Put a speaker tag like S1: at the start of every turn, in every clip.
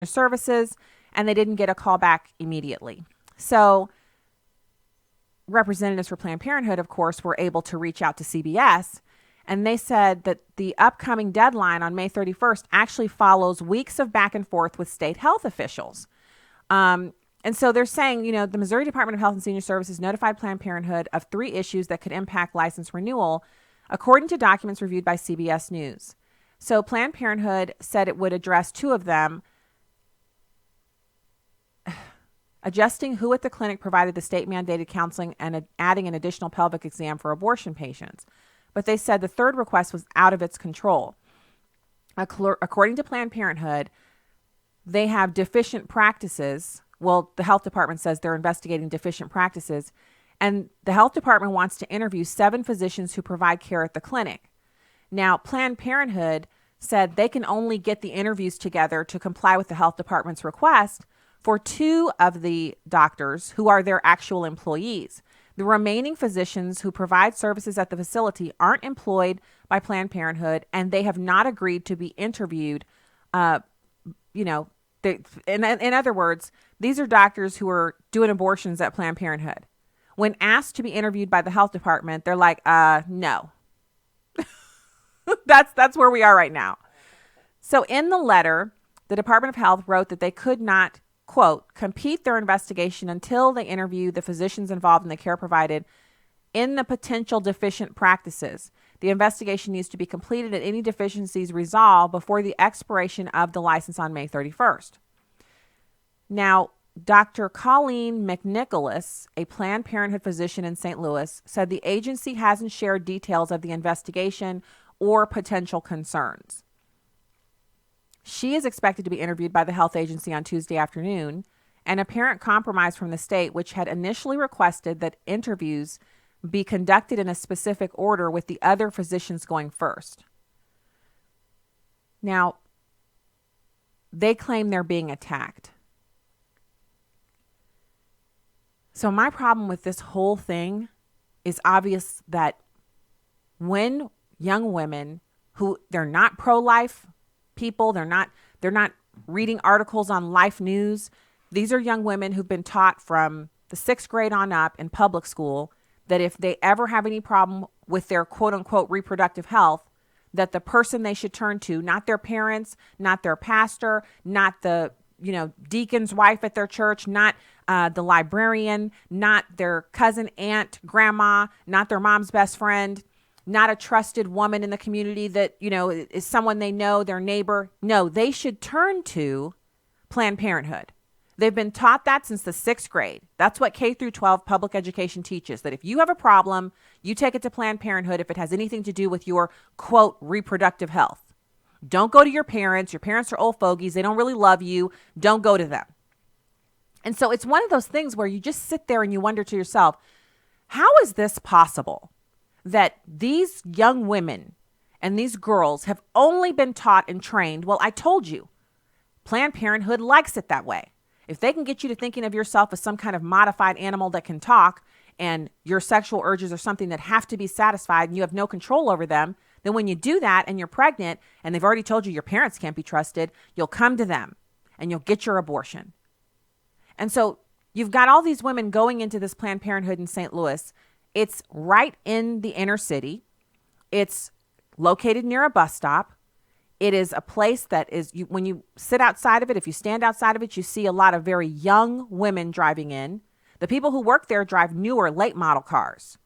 S1: Services, and they didn't get a call back immediately. So representatives for Planned Parenthood, of course, were able to reach out to CBS, and they said that the upcoming deadline on May 31st actually follows weeks of back and forth with state health officials. And so they're saying, the Missouri Department of Health and Senior Services notified Planned Parenthood of 3 issues that could impact license renewal, according to documents reviewed by CBS News. So Planned Parenthood said it would address 2 of them: adjusting who at the clinic provided the state-mandated counseling and adding an additional pelvic exam for abortion patients. But they said the 3rd request was out of its control. According to Planned Parenthood, they have deficient practices. Well, the health department says they're investigating deficient practices, and the health department wants to interview 7 physicians who provide care at the clinic. Now, Planned Parenthood said they can only get the interviews together to comply with the health department's request for 2 of the doctors who are their actual employees. The remaining physicians who provide services at the facility aren't employed by Planned Parenthood, and they have not agreed to be interviewed. In other words, these are doctors who are doing abortions at Planned Parenthood. When asked to be interviewed by the health department, they're like, no. That's where we are right now. So in the letter, the Department of Health wrote that they could not, quote, complete their investigation until they interview the physicians involved in the care provided in the potential deficient practices. The investigation needs to be completed and any deficiencies resolved before the expiration of the license on May 31st. Now, Dr. Colleen McNicholas, a Planned Parenthood physician in St. Louis, said the agency hasn't shared details of the investigation or potential concerns. She is expected to be interviewed by the health agency on Tuesday afternoon, an apparent compromise from the state, which had initially requested that interviews be conducted in a specific order with the other physicians going first. Now, they claim they're being attacked. So my problem with this whole thing is obvious that when young women who they're not pro-life people, they're not reading articles on Life News. These are young women who've been taught from the 6th grade on up in public school that if they ever have any problem with their quote unquote reproductive health, that the person they should turn to, not their parents, not their pastor, not the deacon's wife at their church, not the librarian, not their cousin, aunt, grandma, not their mom's best friend, not a trusted woman in the community that, is someone they know, their neighbor. No, they should turn to Planned Parenthood. They've been taught that since the 6th grade. That's what K through 12 public education teaches, that if you have a problem, you take it to Planned Parenthood if it has anything to do with your, quote, reproductive health. Don't go to your parents. Your parents are old fogies. They don't really love you. Don't go to them. And so it's one of those things where you just sit there and you wonder to yourself, how is this possible that these young women and these girls have only been taught and trained? Well, I told you, Planned Parenthood likes it that way. If they can get you to thinking of yourself as some kind of modified animal that can talk and your sexual urges are something that have to be satisfied and you have no control over them, then when you do that and you're pregnant and they've already told you your parents can't be trusted, you'll come to them and you'll get your abortion. And so you've got all these women going into this Planned Parenthood in St. Louis. It's right in the inner city. It's located near a bus stop. It is a place that is, when you sit outside of it, if you stand outside of it, you see a lot of very young women driving in. The people who work there drive newer, late model cars.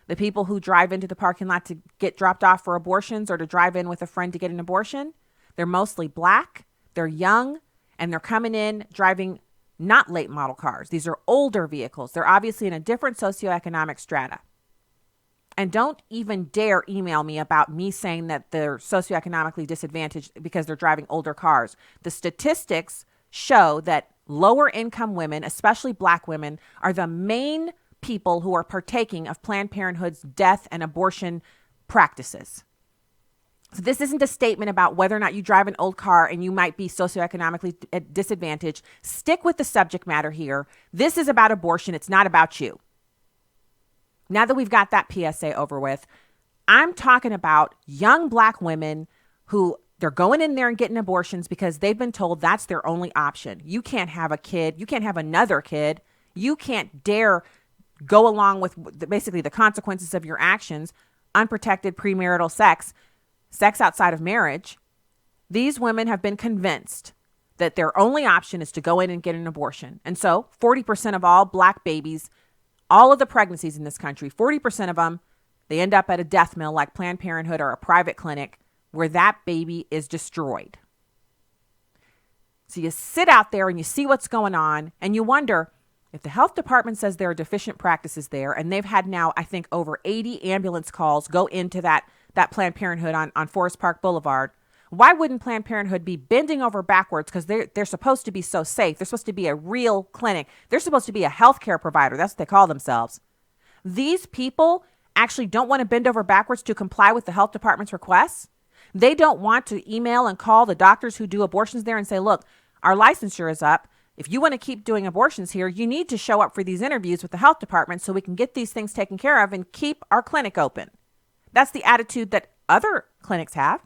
S1: The people who drive into the parking lot to get dropped off for abortions or to drive in with a friend to get an abortion, they're mostly black, they're young, and they're coming in driving not late model cars. These are older vehicles. They're obviously in a different socioeconomic strata. And don't even dare email me about me saying that they're socioeconomically disadvantaged because they're driving older cars. The statistics show that lower income women, especially black women, are the main people who are partaking of Planned Parenthood's death and abortion practices. So this isn't a statement about whether or not you drive an old car and you might be socioeconomically disadvantaged. Stick with the subject matter here. This is about abortion. It's not about you. Now that we've got that PSA over with, I'm talking about young black women who They're going in there and getting abortions because they've been told that's their only option. You can't have a kid. You can't have another kid. You can't dare go along with basically the consequences of your actions, unprotected premarital sex, sex outside of marriage. These women have been convinced that their only option is to go in and get an abortion. And so 40% of all Black babies, all of the pregnancies in this country, 40% of them, they end up at a death mill like Planned Parenthood or a private clinic where that baby is destroyed. So you sit out there and you see what's going on and you wonder, if the health department says there are deficient practices there, and they've had now, I think, over 80 ambulance calls go into that Planned Parenthood on Forest Park Boulevard, why wouldn't Planned Parenthood be bending over backwards? Because they're supposed to be so safe. They're supposed to be a real clinic. They're supposed to be a healthcare provider. That's what they call themselves. These people actually don't want to bend over backwards to comply with the health department's requests. They don't want to email and call the doctors who do abortions there and say, look, our licensure is up. If you want to keep doing abortions here, you need to show up for these interviews with the health department so we can get these things taken care of and keep our clinic open. That's the attitude that other clinics have.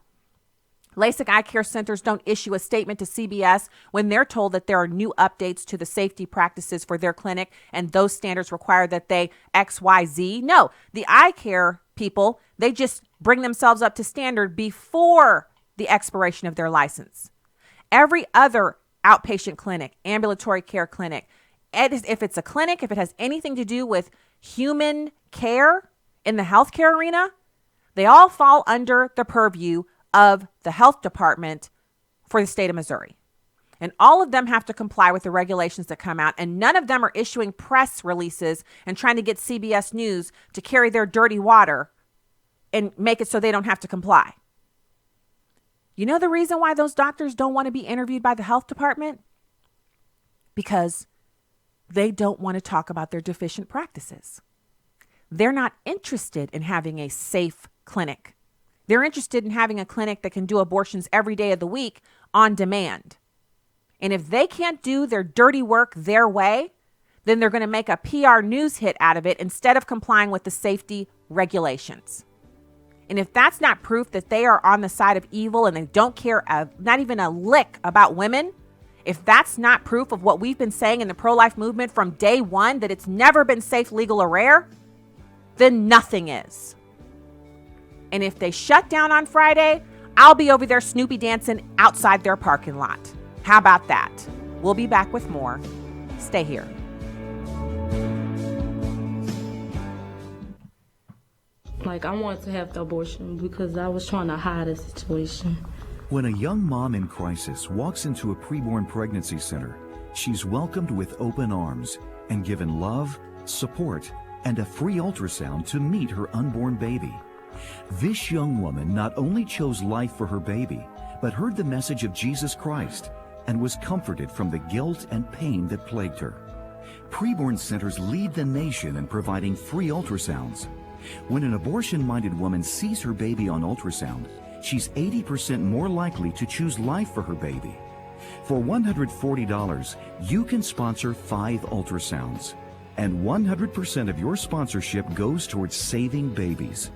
S1: LASIK eye care centers don't issue a statement to CBS when they're told that there are new updates to the safety practices for their clinic and those standards require that they XYZ. No, the eye care people, they just bring themselves up to standard before the expiration of their license. Every other outpatient clinic, ambulatory care clinic, if it's a clinic, if it has anything to do with human care in the healthcare arena, they all fall under the purview of the health department for the state of Missouri. And all of them have to comply with the regulations that come out. And none of them are issuing press releases and trying to get CBS News to carry their dirty water and make it so they don't have to comply. You know the reason why those doctors don't want to be interviewed by the health department? Because they don't want to talk about their deficient practices. They're not interested in having a safe clinic. They're interested in having a clinic that can do abortions every day of the week on demand. And if they can't do their dirty work their way, then they're going to make a PR news hit out of it instead of complying with the safety regulations. And if that's not proof that they are on the side of evil and they don't care not even a lick about women, if that's not proof of what we've been saying in the pro-life movement from day one, that it's never been safe, legal, or rare, then nothing is. And if they shut down on Friday, I'll be over there Snoopy dancing outside their parking lot. How about that? We'll be back with more. Stay here.
S2: Like, I wanted to have the abortion because I was trying to hide the situation.
S3: When a young mom in crisis walks into a preborn pregnancy center, she's welcomed with open arms and given love, support, and a free ultrasound to meet her unborn baby. This young woman not only chose life for her baby, but heard the message of Jesus Christ and was comforted from the guilt and pain that plagued her. Preborn centers lead the nation in providing free ultrasounds. When an abortion-minded woman sees her baby on ultrasound, she's 80% more likely to choose life for her baby. For $140, you can sponsor 5 ultrasounds, and 100% of your sponsorship goes towards saving babies.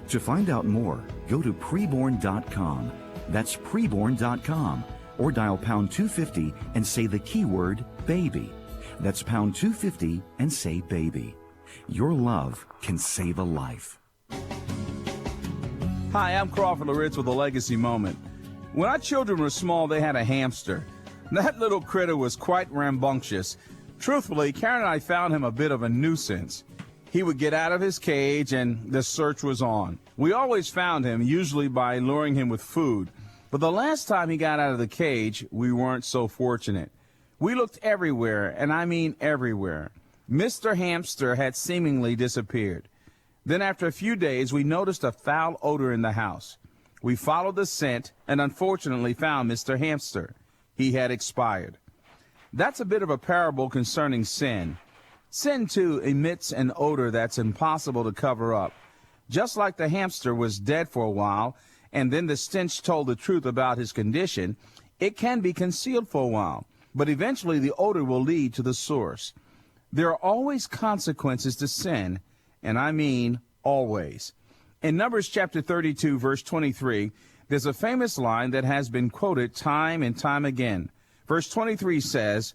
S3: To find out more, go to preborn.com. That's preborn.com, or dial pound 250 and say the keyword baby. That's pound 250 and say baby. Your love can save a life.
S4: Hi, I'm Crawford Loritz with a legacy moment. When our children were small, they had a hamster. That little critter was quite rambunctious. Truthfully, Karen and I found him a bit of a nuisance. He would get out of his cage and the search was on. We always found him, usually by luring him with food. But the last time he got out of the cage, we weren't so fortunate. We looked everywhere, and I mean everywhere. Mr. Hamster had seemingly disappeared. Then after a few days, we noticed a foul odor in the house. We followed the scent and unfortunately found Mr. Hamster. He had expired. That's a bit of a parable concerning sin. Sin, too, emits an odor that's impossible to cover up. Just like the hamster was dead for a while, and then the stench told the truth about his condition, it can be concealed for a while, but eventually the odor will lead to the source. There are always consequences to sin, and I mean always. In Numbers chapter 32, verse 23, There's a famous line that has been quoted time and time again. Verse 23 says,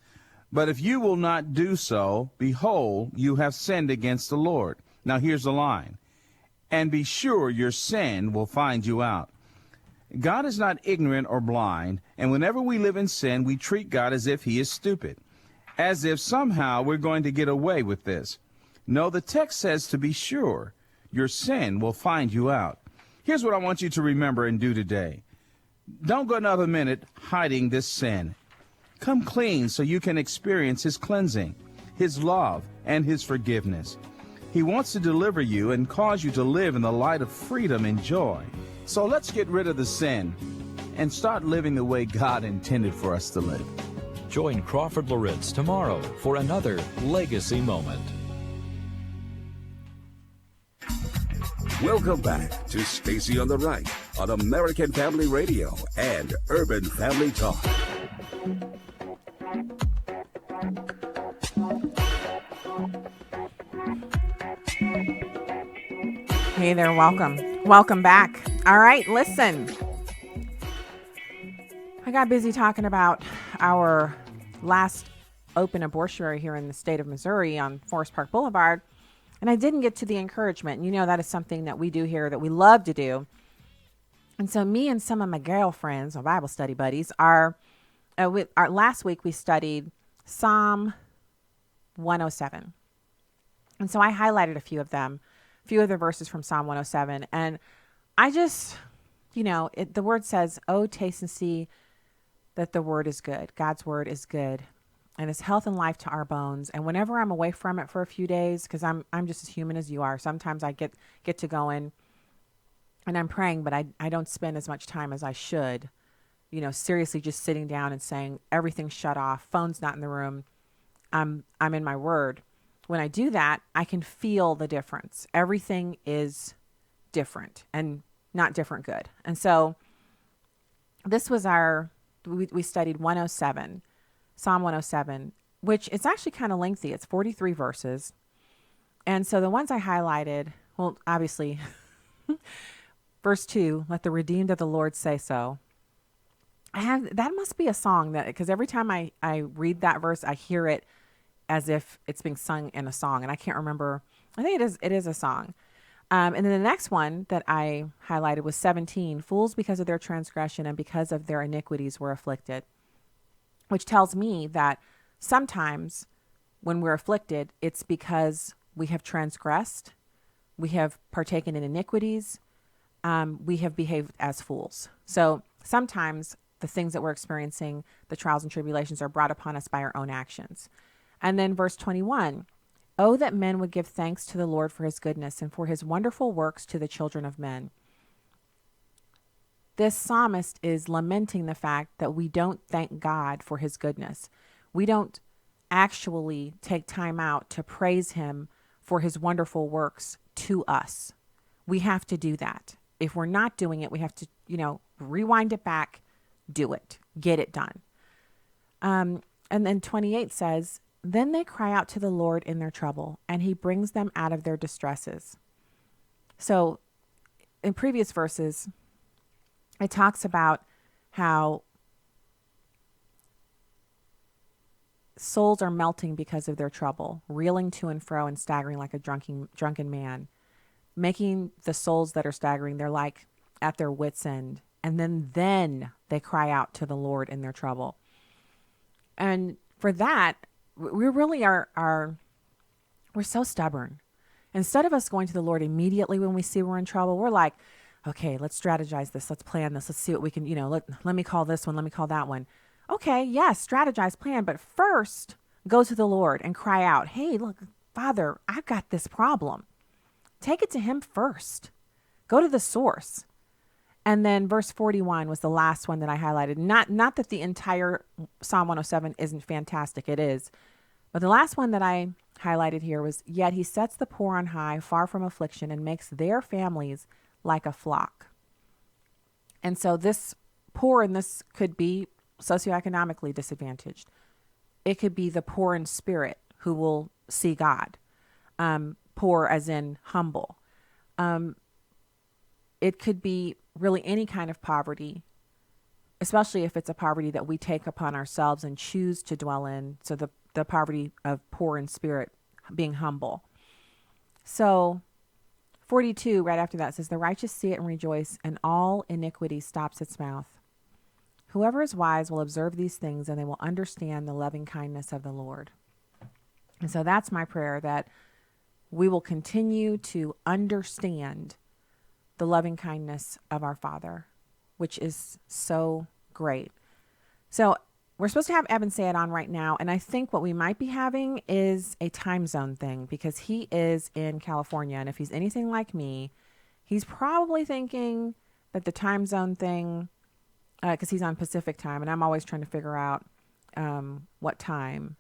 S4: "But if you will not do so, behold, you have sinned against the Lord." Now here's the line. "And be sure your sin will find you out." God is not ignorant or blind, and whenever we live in sin, we treat God as if he is stupid, as if somehow we're going to get away with this. No, the text says to be sure. Your sin will find you out. Here's what I want you to remember and do today. Don't go another minute hiding this sin. Come clean so you can experience his cleansing, his love, and his forgiveness. He wants to deliver you and cause you to live in the light of freedom and joy. So let's get rid of the sin and start living the way God intended for us to live.
S5: Join Crawford Loritz tomorrow for another Legacy Moment.
S6: Welcome back to Stacy on the Right on American Family Radio and Urban Family Talk.
S1: Hey there, welcome. Welcome back. All right, listen. I got busy talking about our last open abortionary here in the state of Missouri on Forest Park Boulevard, and I didn't get to the encouragement. And you know that is something that we do here that we love to do. And so me and some of my Gail friends, my Bible study buddies, last week we studied Psalm 107. And so I highlighted a few of the verses from Psalm 107. And I just, the word says, "Oh, taste and see that the word is good." God's word is good, and it's health and life to our bones. And whenever I'm away from it for a few days, because I'm just as human as you are, sometimes I get to going and I'm praying, but I don't spend as much time as I should, seriously just sitting down and saying everything's shut off, phone's not in the room, I'm in my word. When I do that, I can feel the difference. Everything is different and not different good. And so this was we studied 107, Psalm 107, which it's actually kind of lengthy. It's 43 verses. And so the ones I highlighted, well, obviously, verse 2, "Let the redeemed of the Lord say so." That must be a song because every time I read that verse, I hear it as if it's being sung in a song. And I can't remember. I think it is a song. And then the next one that I highlighted was 17. "Fools because of their transgression and because of their iniquities were afflicted," which tells me that sometimes when we're afflicted, it's because we have transgressed, we have partaken in iniquities, we have behaved as fools. So sometimes the things that we're experiencing, the trials and tribulations, are brought upon us by our own actions. And then verse 21, "Oh, that men would give thanks to the Lord for his goodness and for his wonderful works to the children of men." This psalmist is lamenting the fact that we don't thank God for his goodness. We don't actually take time out to praise him for his wonderful works to us. We have to do that. If we're not doing it, we have to, rewind it back, do it, get it done. And then 28 says, "Then they cry out to the Lord in their trouble, and he brings them out of their distresses." So in previous verses, it talks about how souls are melting because of their trouble, reeling to and fro and staggering like a drunken man, making the souls that are staggering, they're like at their wits' end. And then they cry out to the Lord in their trouble. And for that, we really we're so stubborn. Instead of us going to the Lord immediately when we see we're in trouble, we're like, okay, let's strategize this. Let's plan this. Let's see what we can, let me call this one. Let me call that one. Okay, yes, strategize, plan. But first, go to the Lord and cry out, "Hey, look, Father, I've got this problem." Take it to him first. Go to the source. And then verse 41 was the last one that I highlighted. Not that the entire Psalm 107 isn't fantastic. It is. But the last one that I highlighted here was, "Yet he sets the poor on high, far from affliction, and makes their families like a flock." And so this poor, and this could be socioeconomically disadvantaged. It could be the poor in spirit who will see God. Poor as in humble. It could be really any kind of poverty, especially if it's a poverty that we take upon ourselves and choose to dwell in. So the poverty of poor in spirit, being humble. So 42, right after that, says, the righteous see it and rejoice, and all iniquity stops its mouth. Whoever is wise will observe these things, and they will understand the loving kindness of the Lord. And so that's my prayer, that we will continue to understand the loving kindness of our Father, which is so great. So we're supposed to have Evan say it on right now, and I think what we might be having is a time zone thing, because he is in California, and if he's anything like me, he's probably thinking that the time zone thing, because he's on Pacific time, and I'm always trying to figure out what time.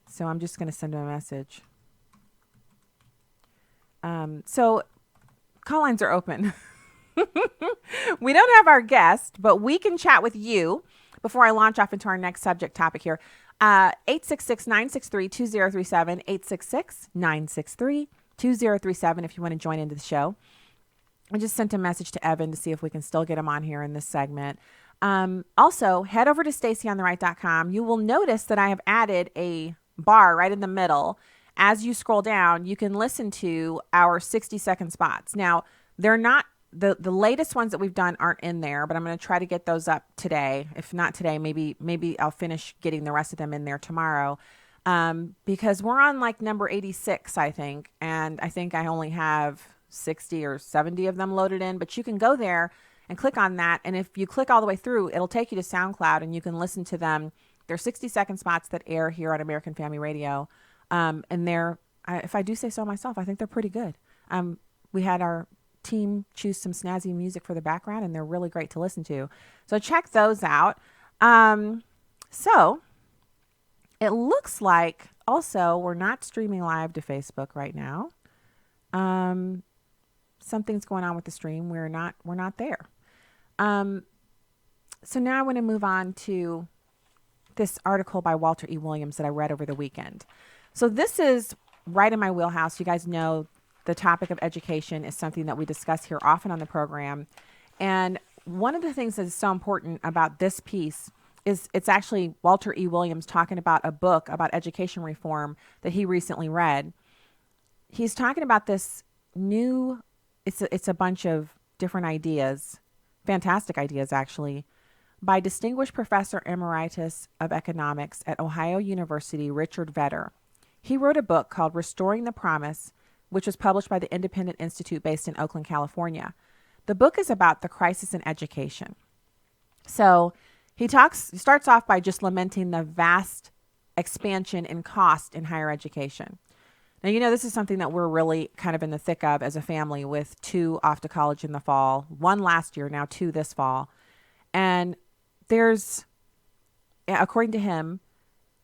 S1: So I'm just going to send him a message. So call lines are open. We don't have our guest, but we can chat with you before I launch off into our next subject topic here. 866-963-2037, 866-963-2037 if you want to join into the show. I just sent a message to Evan to see if we can still get him on here in this segment. Also, head over to stacyontheright.com. You will notice that I have added a bar right in the middle. As you scroll down, you can listen to our 60-second spots. Now, they're not, the latest ones that we've done aren't in there, but I'm going to try to get those up today. If not today, maybe I'll finish getting the rest of them in there tomorrow. Because we're on like number 86, I think. And I think I only have 60 or 70 of them loaded in, but you can go there and click on that. And if you click all the way through, it'll take you to SoundCloud and you can listen to them. They're 60-second spots that air here on American Family Radio. And they're, if I do say so myself, I think they're pretty good. We had our team choose some snazzy music for the background, and they're really great to listen to. So check those out. So it looks like also we're not streaming live to Facebook right now. Something's going on with the stream. We're not there. So now I want to move on to this article by Walter E. Williams that I read over the weekend. So this is right in my wheelhouse. You guys know the topic of education is something that we discuss here often on the program. And one of the things that is so important about this piece is it's actually Walter E. Williams talking about a book about education reform that he recently read. He's talking about this new, it's a bunch of different ideas, fantastic ideas actually, by distinguished professor emeritus of economics at Ohio University, Richard Vedder. He wrote a book called Restoring the Promise, which was published by the Independent Institute based in Oakland, California. The book is about the crisis in education. So he starts off by just lamenting the vast expansion in cost in higher education. Now, you know, this is something that we're really kind of in the thick of as a family, with 2 off to college in the fall, 1 last year, now 2 this fall. And there's, according to him,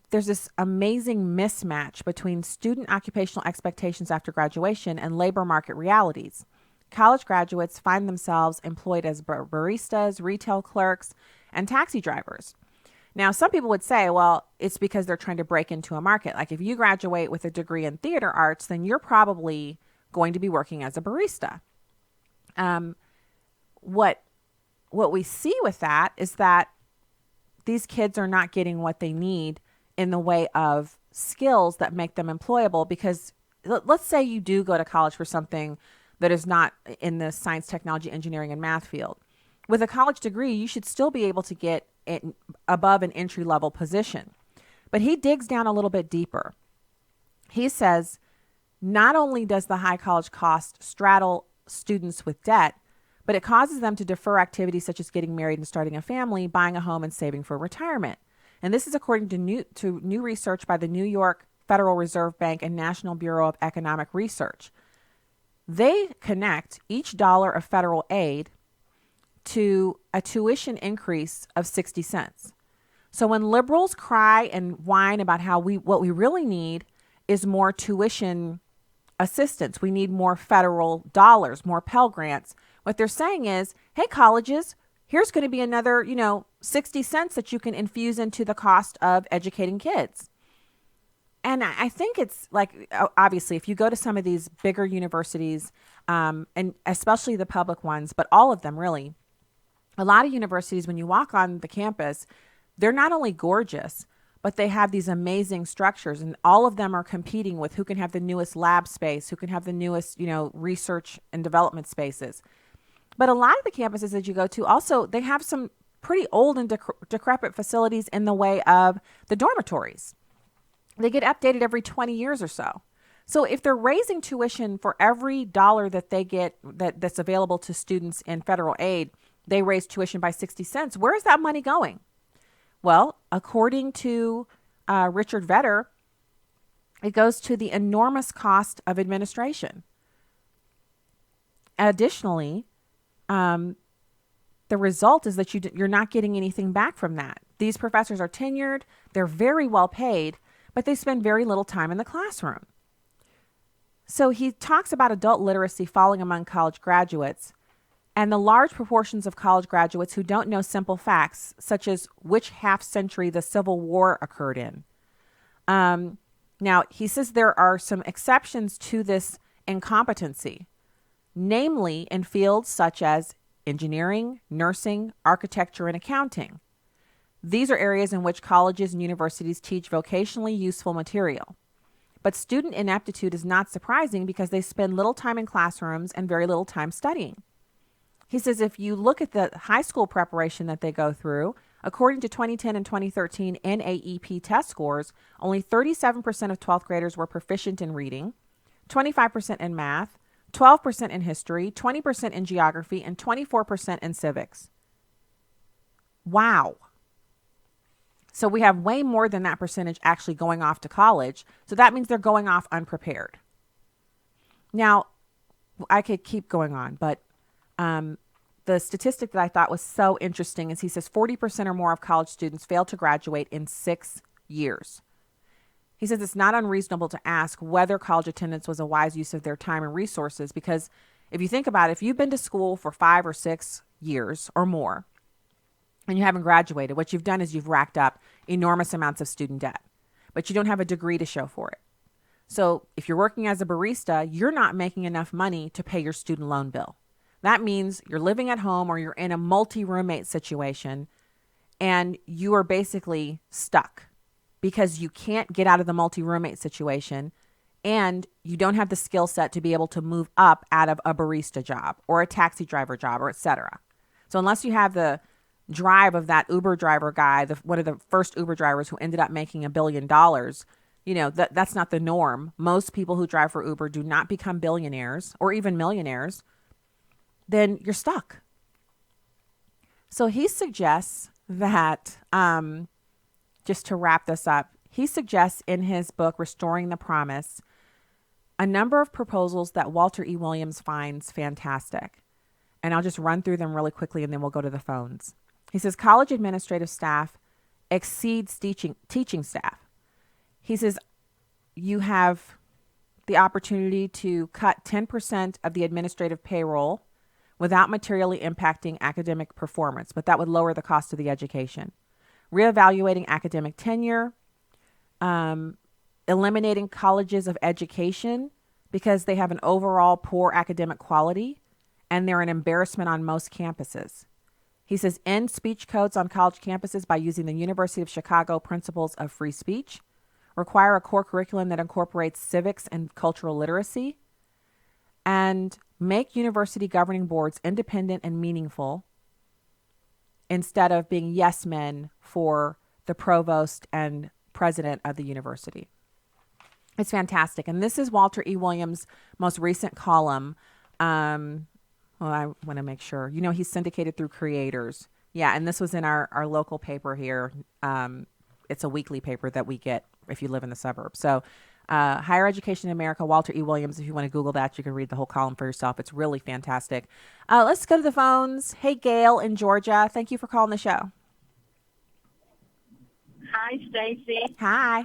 S1: there's this amazing mismatch between student occupational expectations after graduation and labor market realities. College graduates find themselves employed as baristas, retail clerks, and taxi drivers. Now, some people would say, well, it's because they're trying to break into a market. Like if you graduate with a degree in theater arts, then you're probably going to be working as a barista. What we see with that is that these kids are not getting what they need in the way of skills that make them employable, because let's say you do go to college for something that is not in the science, technology, engineering, and math field. With a college degree, you should still be able to get it above an entry-level position. But he digs down a little bit deeper. He says, not only does the high college cost straddle students with debt, but it causes them to defer activities such as getting married and starting a family, buying a home, and saving for retirement. And this is according to new research by the New York Federal Reserve Bank and National Bureau of Economic Research. They connect each dollar of federal aid to a tuition increase of 60 cents. So when liberals cry and whine about how what we really need is more tuition assistance, we need more federal dollars, more Pell Grants, what they're saying is, hey, colleges, here's going to be another, 60 cents that you can infuse into the cost of educating kids. And I think it's like, obviously, if you go to some of these bigger universities, and especially the public ones, but all of them really, a lot of universities, when you walk on the campus, they're not only gorgeous, but they have these amazing structures, and all of them are competing with who can have the newest lab space, who can have the newest, research and development spaces. But a lot of the campuses that you go to also, they have some pretty old and decrepit facilities in the way of the dormitories. They get updated every 20 years or so. So if they're raising tuition for every dollar that they get that's available to students in federal aid, they raise tuition by 60 cents. Where is that money going? Well, according to Richard Vedder, it goes to the enormous cost of administration. Additionally, the result is that you're not getting anything back from that. These professors are tenured, they're very well paid, but they spend very little time in the classroom. So he talks about adult literacy falling among college graduates and the large proportions of college graduates who don't know simple facts, such as which half century the Civil War occurred in. Now, he says there are some exceptions to this incompetency, namely in fields such as engineering, nursing, architecture, and accounting. These are areas in which colleges and universities teach vocationally useful material. But student ineptitude is not surprising because they spend little time in classrooms and very little time studying. He says if you look at the high school preparation that they go through, according to 2010 and 2013 NAEP test scores, only 37% of 12th graders were proficient in reading, 25% in math, 12% in history, 20% in geography, and 24% in civics. Wow. So we have way more than that percentage actually going off to college. So that means they're going off unprepared. Now, I could keep going on, but the statistic that I thought was so interesting is he says 40% or more of college students fail to graduate in 6 years. He says it's not unreasonable to ask whether college attendance was a wise use of their time and resources, because if you think about it, if you've been to school for 5 or 6 years or more and you haven't graduated, what you've done is you've racked up enormous amounts of student debt, but you don't have a degree to show for it. So if you're working as a barista, you're not making enough money to pay your student loan bill. That means you're living at home or you're in a multi-roommate situation and you are basically stuck because you can't get out of the multi-roommate situation and you don't have the skill set to be able to move up out of a barista job or a taxi driver job or et cetera. So unless you have the drive of that Uber driver guy, one of the first Uber drivers who ended up making $1 billion, that's not the norm. Most people who drive for Uber do not become billionaires or even millionaires. Then you're stuck. So he suggests that, just to wrap this up, he suggests in his book, Restoring the Promise, a number of proposals that Walter E. Williams finds fantastic. And I'll just run through them really quickly and then we'll go to the phones. He says college administrative staff exceeds teaching staff. He says you have the opportunity to cut 10% of the administrative payroll without materially impacting academic performance, but that would lower the cost of the education. Reevaluating academic tenure, eliminating colleges of education because they have an overall poor academic quality and they're an embarrassment on most campuses. He says end speech codes on college campuses by using the University of Chicago principles of free speech, require a core curriculum that incorporates civics and cultural literacy, and make university governing boards independent and meaningful instead of being yes men for the provost and president of the university. It's fantastic. And this is Walter E. Williams' most recent column. I want to make sure. He's syndicated through Creators. Yeah, and this was in our local paper here. It's a weekly paper that we get if you live in the suburbs. So Higher Education in America, Walter E. Williams. If you want to Google that, you can read the whole column for yourself. It's really fantastic. Let's go to the phones. Hey, Gail in Georgia. Thank you for calling the show.
S7: Hi, Stacy.
S1: Hi.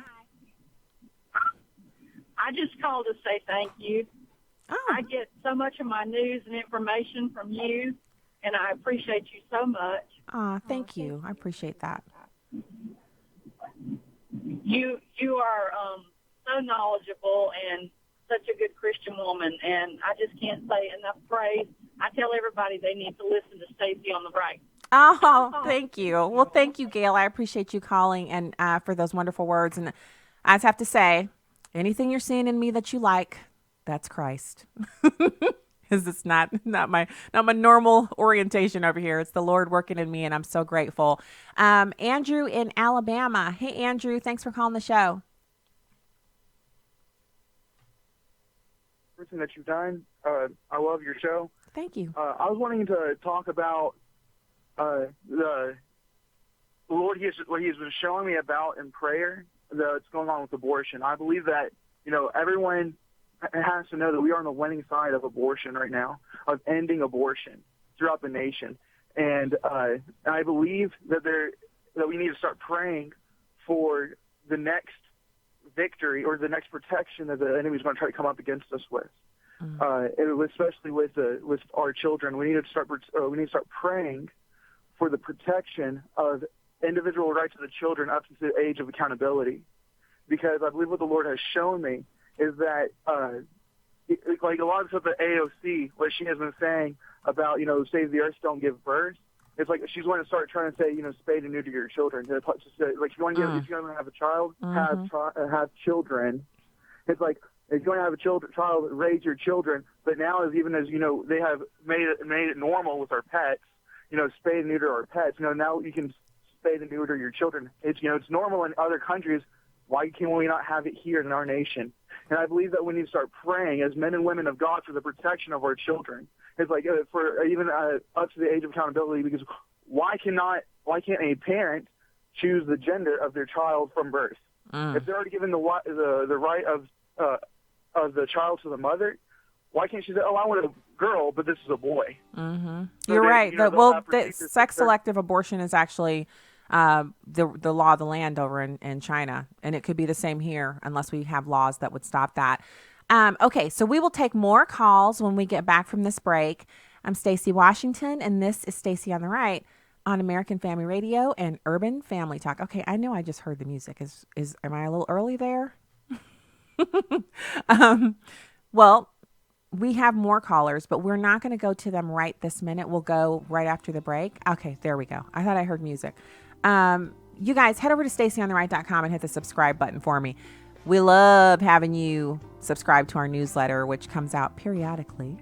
S7: I just called to say thank you.
S1: Oh.
S7: I get so much of my news and information from you, and I appreciate you so much.
S1: Thank you. I appreciate that.
S7: You are so knowledgeable and such a good Christian woman, and I just can't say enough praise. I tell everybody they need to listen to Stacy on the Right.
S1: Oh, thank you. Well, thank you, Gail. I appreciate you calling and for those wonderful words. And I just have to say, anything you're seeing in me that you like, that's Christ. Because it's not my normal orientation over here. It's the Lord working in me, and I'm so grateful. Andrew in Alabama. Hey, Andrew, thanks for calling the show.
S8: Everything that you've done, I love your show.
S1: Thank you.
S8: I was wanting to talk about the Lord, what He's been showing me about in prayer that's going on with abortion. I believe that, everyone has to know that we are on the winning side of abortion right now, of ending abortion throughout the nation. And I believe that we need to start praying for the next victory or the next protection that the enemy is going to try to come up against us with. Especially with our children, we need to start praying for the protection of individual rights of the children up to the age of accountability. Because I believe what the Lord has shown me is that, like a lot of stuff at AOC, what she has been saying about, save the earth, don't give birth, it's like she's going to start trying to say, spay and neuter your children. Like, if you want to have a child, have children. It's like, if you want to have a child, raise your children. But now, as they have made it normal with our pets, spay and neuter our pets. Now you can spay and neuter your children. It's normal in other countries. Why can we not have it here in our nation? And I believe that we need to start praying as men and women of God for the protection of our children. It's like for even up to the age of accountability, because why can't a parent choose the gender of their child from birth? If they're already given the right of the child to the mother, why can't she say, "Oh, I want a girl, but this is a boy"?
S1: Mm-hmm. So you're right. The sex selective abortion is actually the law of the land over in China, and it could be the same here unless we have laws that would stop that. Okay, so we will take more calls when we get back from this break. I'm Stacy Washington, and this is Stacy on the Right on American Family Radio and Urban Family Talk. Okay, I know I just heard the music. Am I a little early there? Well, we have more callers, but we're not going to go to them right this minute. We'll go right after the break. Okay, there we go. I thought I heard music. You guys head over to stacyontheright.com and hit the subscribe button for me. We love having you subscribe to our newsletter, which comes out periodically.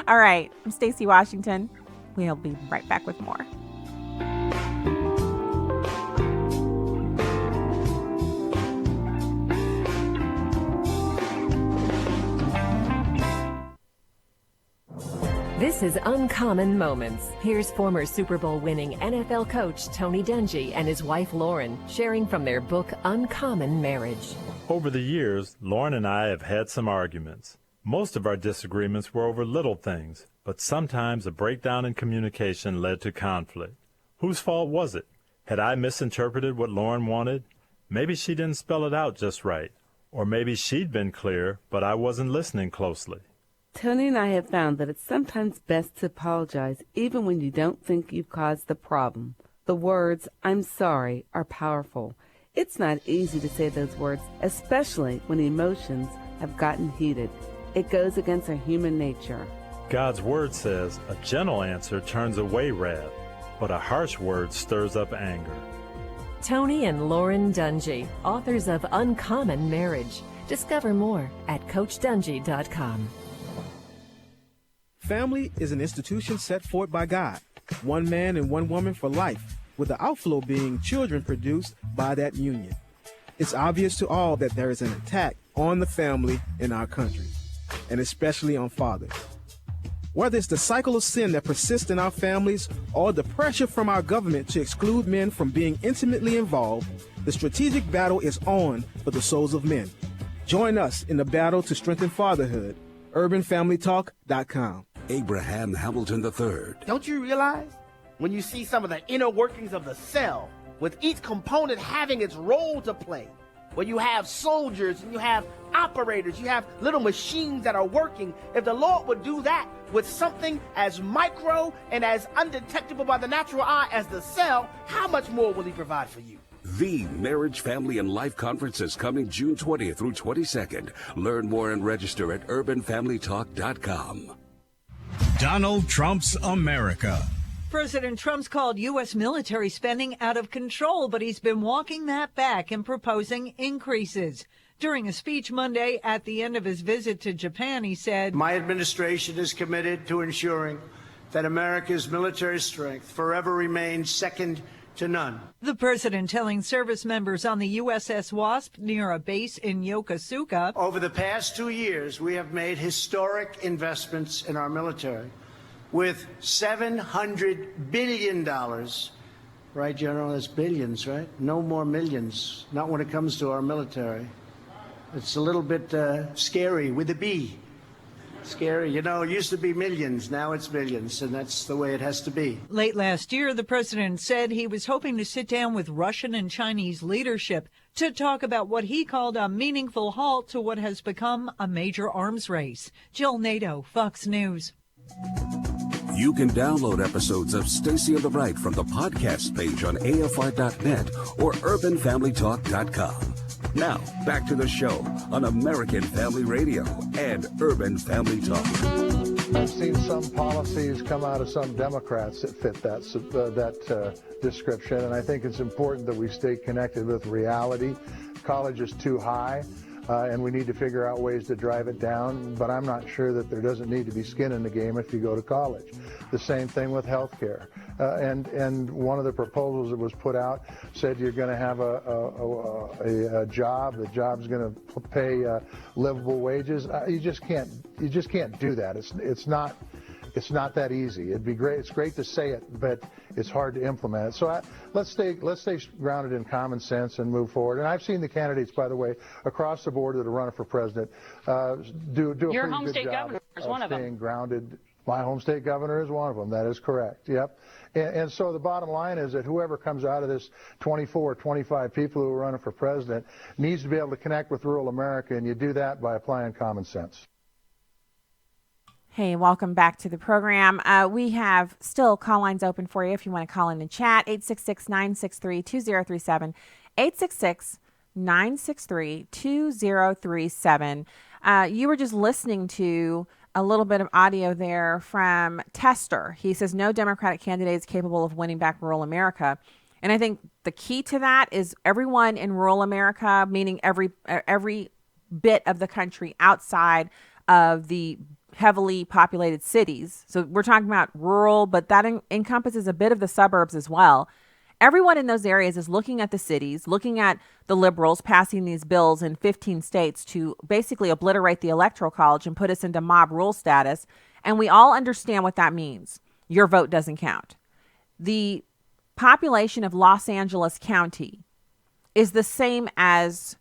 S1: All right. I'm Stacy Washington. We'll be right back with more.
S9: This is Uncommon Moments. Here's former Super Bowl winning NFL coach Tony Dungy and his wife Lauren sharing from their book Uncommon Marriage.
S10: Over the years, Lauren and I have had some arguments. Most of our disagreements were over little things, but sometimes a breakdown in communication led to conflict. Whose fault was it? Had I misinterpreted what Lauren wanted? Maybe she didn't spell it out just right. Or maybe she'd been clear, but I wasn't listening closely.
S11: Tony and I have found that it's sometimes best to apologize even when you don't think you've caused the problem. The words, "I'm sorry," are powerful. It's not easy to say those words, especially when emotions have gotten heated. It goes against our human nature.
S10: God's word says, a gentle answer turns away wrath, but a harsh word stirs up anger.
S9: Tony and Lauren Dungy, authors of Uncommon Marriage. Discover more at CoachDungy.com.
S12: Family is an institution set forth by God, one man and one woman for life, with the outflow being children produced by that union. It's obvious to all that there is an attack on the family in our country, and especially on fathers. Whether it's the cycle of sin that persists in our families or the pressure from our government to exclude men from being intimately involved, the strategic battle is on for the souls of men. Join us in the battle to strengthen fatherhood. UrbanFamilyTalk.com.
S6: Abraham Hamilton III.
S13: Don't you realize when you see some of the inner workings of the cell, with each component having its role to play, where you have soldiers and you have operators, you have little machines that are working. If the Lord would do that with something as micro and as undetectable by the natural eye as the cell, how much more will he provide for you?
S6: The Marriage, Family, and Life Conference is coming June 20th through 22nd. Learn more and register at urbanfamilytalk.com.
S14: Donald Trump's America.
S15: President Trump's called U.S. military spending out of control, but he's been walking that back and proposing increases. During a speech Monday at the end of his visit to Japan, he said,
S16: "My administration is committed to ensuring that America's military strength forever remains second to none."
S15: The president telling service members on the USS Wasp near a base in Yokosuka,
S16: "Over the past 2 years, we have made historic investments in our military with $700 billion. Right, General? That's billions, right? No more millions. Not when it comes to our military. It's a little bit scary with a B. Scary. You know, it used to be millions. Now it's billions, and that's the way it has to be."
S15: Late last year, the president said he was hoping to sit down with Russian and Chinese leadership to talk about what he called a meaningful halt to what has become a major arms race. Jill Nato, Fox News.
S6: You can download episodes of Stacy on the Right from the podcast page on AFR.net or UrbanFamilyTalk.com. Now, back to the show on American Family Radio and Urban Family Talk.
S17: I've seen some policies come out of some Democrats that fit that description, and I think it's important that we stay connected with reality. College is too high, and we need to figure out ways to drive it down, but I'm not sure that there doesn't need to be skin in the game if you go to college. The same thing with health care. And one of the proposals that was put out said you're going to have a job. The job's going to pay livable wages. You just can't do that. It's not that easy. It'd be great. It's great to say it, but it's hard to implement it. So let's stay grounded in common sense and move forward. And I've seen the candidates, by the way, across the board that are running for president do a pretty good job of staying grounded. My home state governor is one of them. That is correct. Yep. And so the bottom line is that whoever comes out of this 24 or 25 people who are running for president needs to be able to connect with rural America, and you do that by applying common sense.
S1: Hey, welcome back to the program. We have still call lines open for you if you want to call in and chat. 866-963-2037. 866-963-2037. You were just listening to a little bit of audio there from Tester. He says no Democratic candidate is capable of winning back rural America. And I think the key to that is everyone in rural America, meaning every bit of the country outside of the heavily populated cities. So we're talking about rural, but that encompasses a bit of the suburbs as well. Everyone in those areas is looking at the cities, looking at the liberals passing these bills in 15 states to basically obliterate the Electoral College and put us into mob rule status. And we all understand what that means. Your vote doesn't count. The population of Los Angeles County is the same as,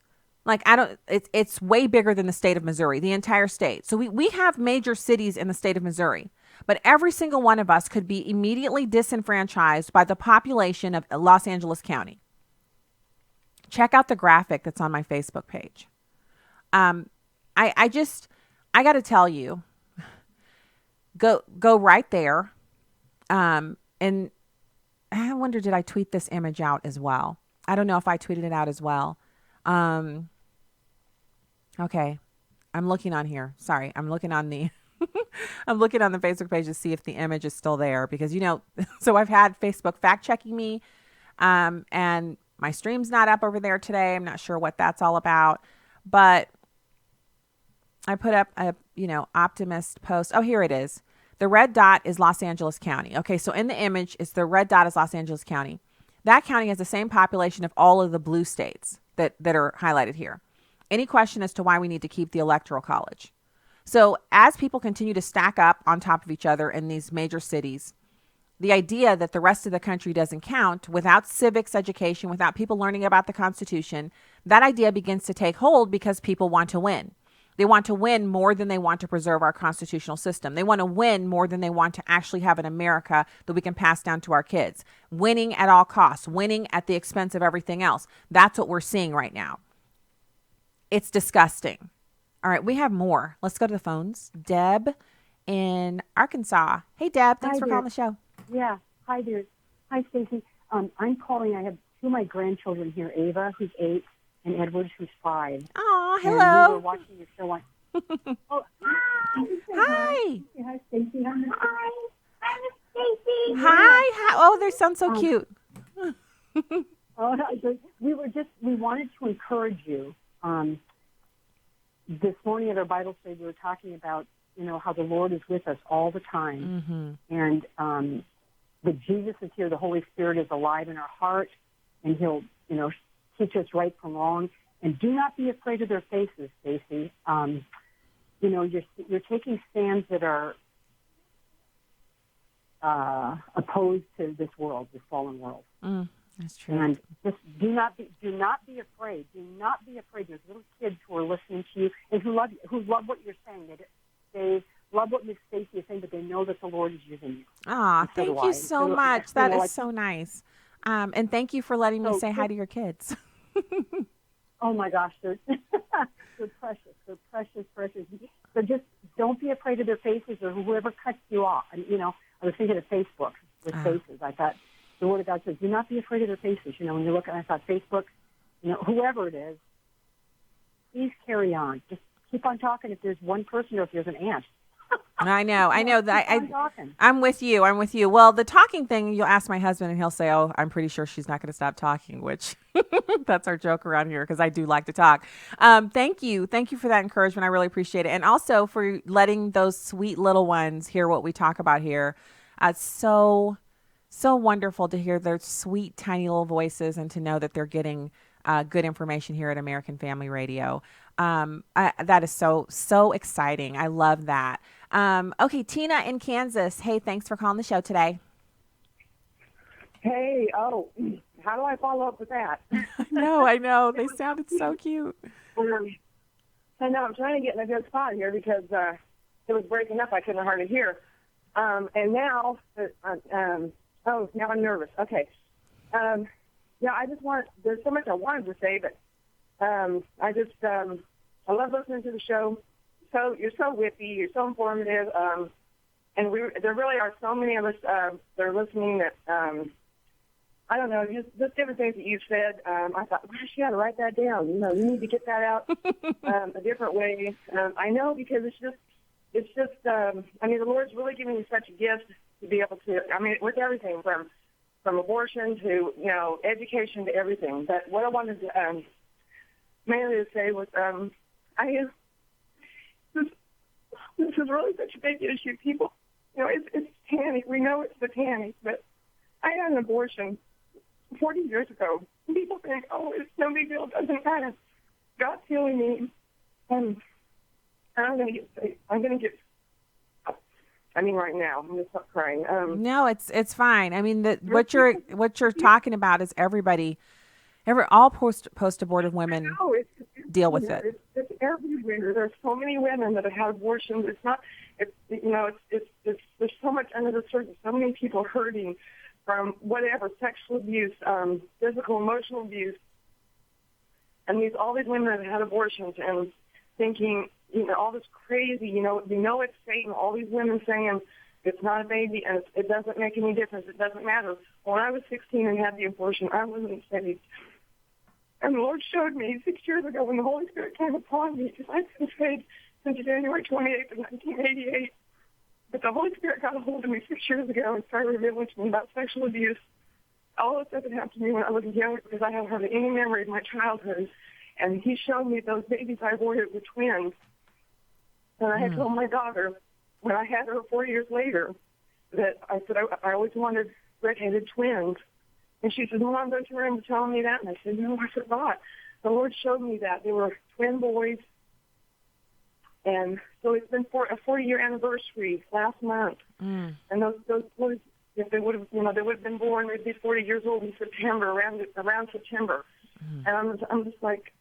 S1: it's way bigger than the state of Missouri, the entire state. So we have major cities in the state of Missouri. But every single one of us could be immediately disenfranchised by the population of Los Angeles County. Check out the graphic that's on my Facebook page. I got to tell you, go right there. And I wonder, did I tweet this image out as well? I don't know if I tweeted it out as well. Okay. I'm looking on here. Sorry. I'm looking on the Facebook page to see if the image is still there because, so I've had Facebook fact checking me, and my stream's not up over there today. I'm not sure what that's all about, but I put up a, optimist post. Oh, here it is. The red dot is Los Angeles County. Okay. So in the image, it's the red dot is Los Angeles County. That county has the same population of all of the blue states that are highlighted here. Any question as to why we need to keep the Electoral College? So as people continue to stack up on top of each other in these major cities, the idea that the rest of the country doesn't count without civics education, without people learning about the Constitution, that idea begins to take hold because people want to win. They want to win more than they want to preserve our constitutional system. They want to win more than they want to actually have an America that we can pass down to our kids. Winning at all costs, winning at the expense of everything else. That's what we're seeing right now. It's disgusting. All right, we have more. Let's go to the phones. Deb in Arkansas. Hey, Deb. Thanks for calling the show.
S18: Yeah. Hi, dear. Hi, Stacy. I'm calling. I have two of my grandchildren here, Ava, who's 8, and Edward, who's 5.
S1: Oh, hello.
S18: And we were watching your show on. Oh,
S1: hi.
S18: Hi, Stacy. Hi. I'm Stacy.
S1: Hi. Oh, they sound so cute.
S18: We wanted to encourage you. This morning at our Bible study, we were talking about, how the Lord is with us all the time. And that Jesus is here. The Holy Spirit is alive in our heart, and He'll, teach us right from wrong. And do not be afraid of their faces, Stacy. You're taking stands that are opposed to this world, this fallen world.
S1: That's true.
S18: And just do not be afraid. Do not be afraid. There's little kids who are listening to you and who love what you're saying. They love what Miss Stacy is saying, but they know that the Lord is using you.
S1: Ah, thank you so much. That is so nice. And thank you for letting me say hi to your kids.
S18: Oh my gosh, they're precious. They're precious. So just don't be afraid of their faces or whoever cuts you off. And I was thinking of Facebook with faces. I thought the Word of God says, do not be afraid of their faces. When you look at, I thought Facebook, whoever it is, please carry on. Just keep on talking if there's one person or if there's an ant.
S1: I know that I'm with you. Well, the talking thing, you'll ask my husband and he'll say, oh, I'm pretty sure she's not going to stop talking, which that's our joke around here because I do like to talk. Thank you for that encouragement. I really appreciate it. And also for letting those sweet little ones hear what we talk about here. It's so wonderful to hear their sweet, tiny little voices and to know that they're getting good information here at American Family Radio. That is so exciting. I love that. Okay, Tina in Kansas. Hey, thanks for calling the show today.
S19: Hey, how do I follow up with that?
S1: No, I know. They sounded so cute.
S19: I know. I'm trying to get in a good spot here because it was breaking up. I couldn't hardly hear. And now, now I'm nervous. Okay. There's so much I wanted to say, but I love listening to the show. So you're so witty, you're so informative, and there really are so many of us that are listening that I don't know, just different things that you've said. I thought, gosh, you got to write that down. You need to get that out a different way. I know because it's just. The Lord's really giving you such a gift to be able to. With everything from abortion to education to everything. But what I wanted to mainly to say was this is really such a big issue. People, it's tannic. We know it's the tannic, but I had an abortion 40 years ago. People think, oh, it's no big deal. It doesn't matter. God's healing me, and I'm going to get. Right now, I'm going to stop crying.
S1: No, it's fine. What you're talking about is everybody, all post-abortive women deal with it.
S19: It's everywhere. There's so many women that have had abortions. There's so much under the surface. So many people hurting from whatever, sexual abuse, physical, emotional abuse, and all these women that have had abortions and thinking, all this crazy, it's Satan. All these women saying it's not a baby and it doesn't make any difference. It doesn't matter. When I was 16 and had the abortion, I wasn't saved. And the Lord showed me 6 years ago when the Holy Spirit came upon me, because I've been saved since January 28th of 1988. But the Holy Spirit got a hold of me 6 years ago and started revealing to me about sexual abuse. All of that had happened to me when I was young because I haven't had any memory of my childhood. And He showed me those babies I aborted were twins. And I had told my daughter, when I had her 4 years later, that I said I always wanted redheaded twins. And she said, Mom, don't you remember telling me that? And I said, no, I forgot. The Lord showed me that. They were twin boys. And so it's been a 40-year anniversary last month. And those boys, if they would have, they would have been born, they'd be 40 years old in September, around September. And I'm just like,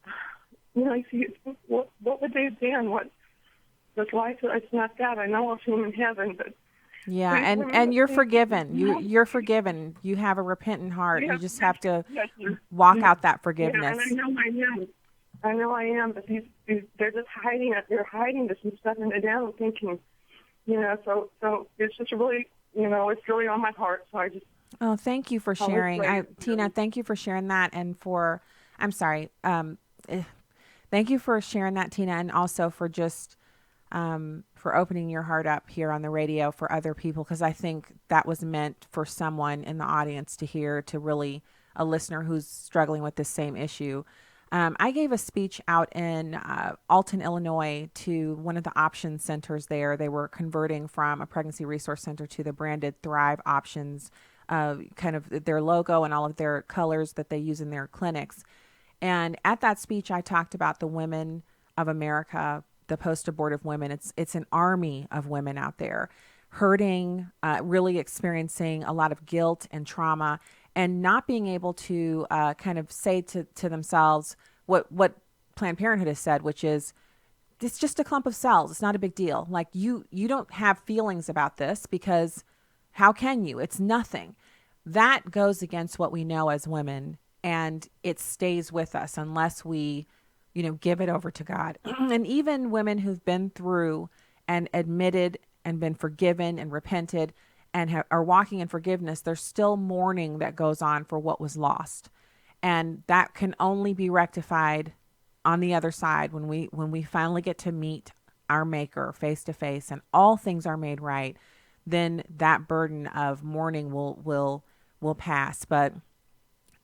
S19: you see, what would they have done? This life, it's not that. I know I'll see them in heaven, but
S1: yeah, and you're forgiven. You're forgiven. You have a repentant heart. You just have to walk out that forgiveness.
S19: Yeah, and I know. I know I am, but they're just hiding it. They're hiding this and stuffing it down and thinking, so it's just really, it's really on my heart. So I just.
S1: Oh, thank you for sharing. Tina, thank you for sharing that. And thank you for sharing that, Tina. And also for just, for opening your heart up here on the radio for other people. Cause I think that was meant for someone in the audience to hear, to really a listener who's struggling with this same issue. I gave a speech out in Alton, Illinois, to one of the option centers there. They were converting from a pregnancy resource center to the branded Thrive Options, kind of their logo and all of their colors that they use in their clinics. And at that speech, I talked about the women of America, the post-abortive women. It's an army of women out there hurting, really experiencing a lot of guilt and trauma, and not being able to kind of say to themselves what Planned Parenthood has said, which is, it's just a clump of cells. It's not a big deal. Like you don't have feelings about this because how can you? It's nothing. That goes against what we know as women, and it stays with us unless we, give it over to God. And even women who've been through and admitted and been forgiven and repented and are walking in forgiveness, there's still mourning that goes on for what was lost. And that can only be rectified on the other side when we finally get to meet our Maker face to face and all things are made right. Then that burden of mourning will pass. But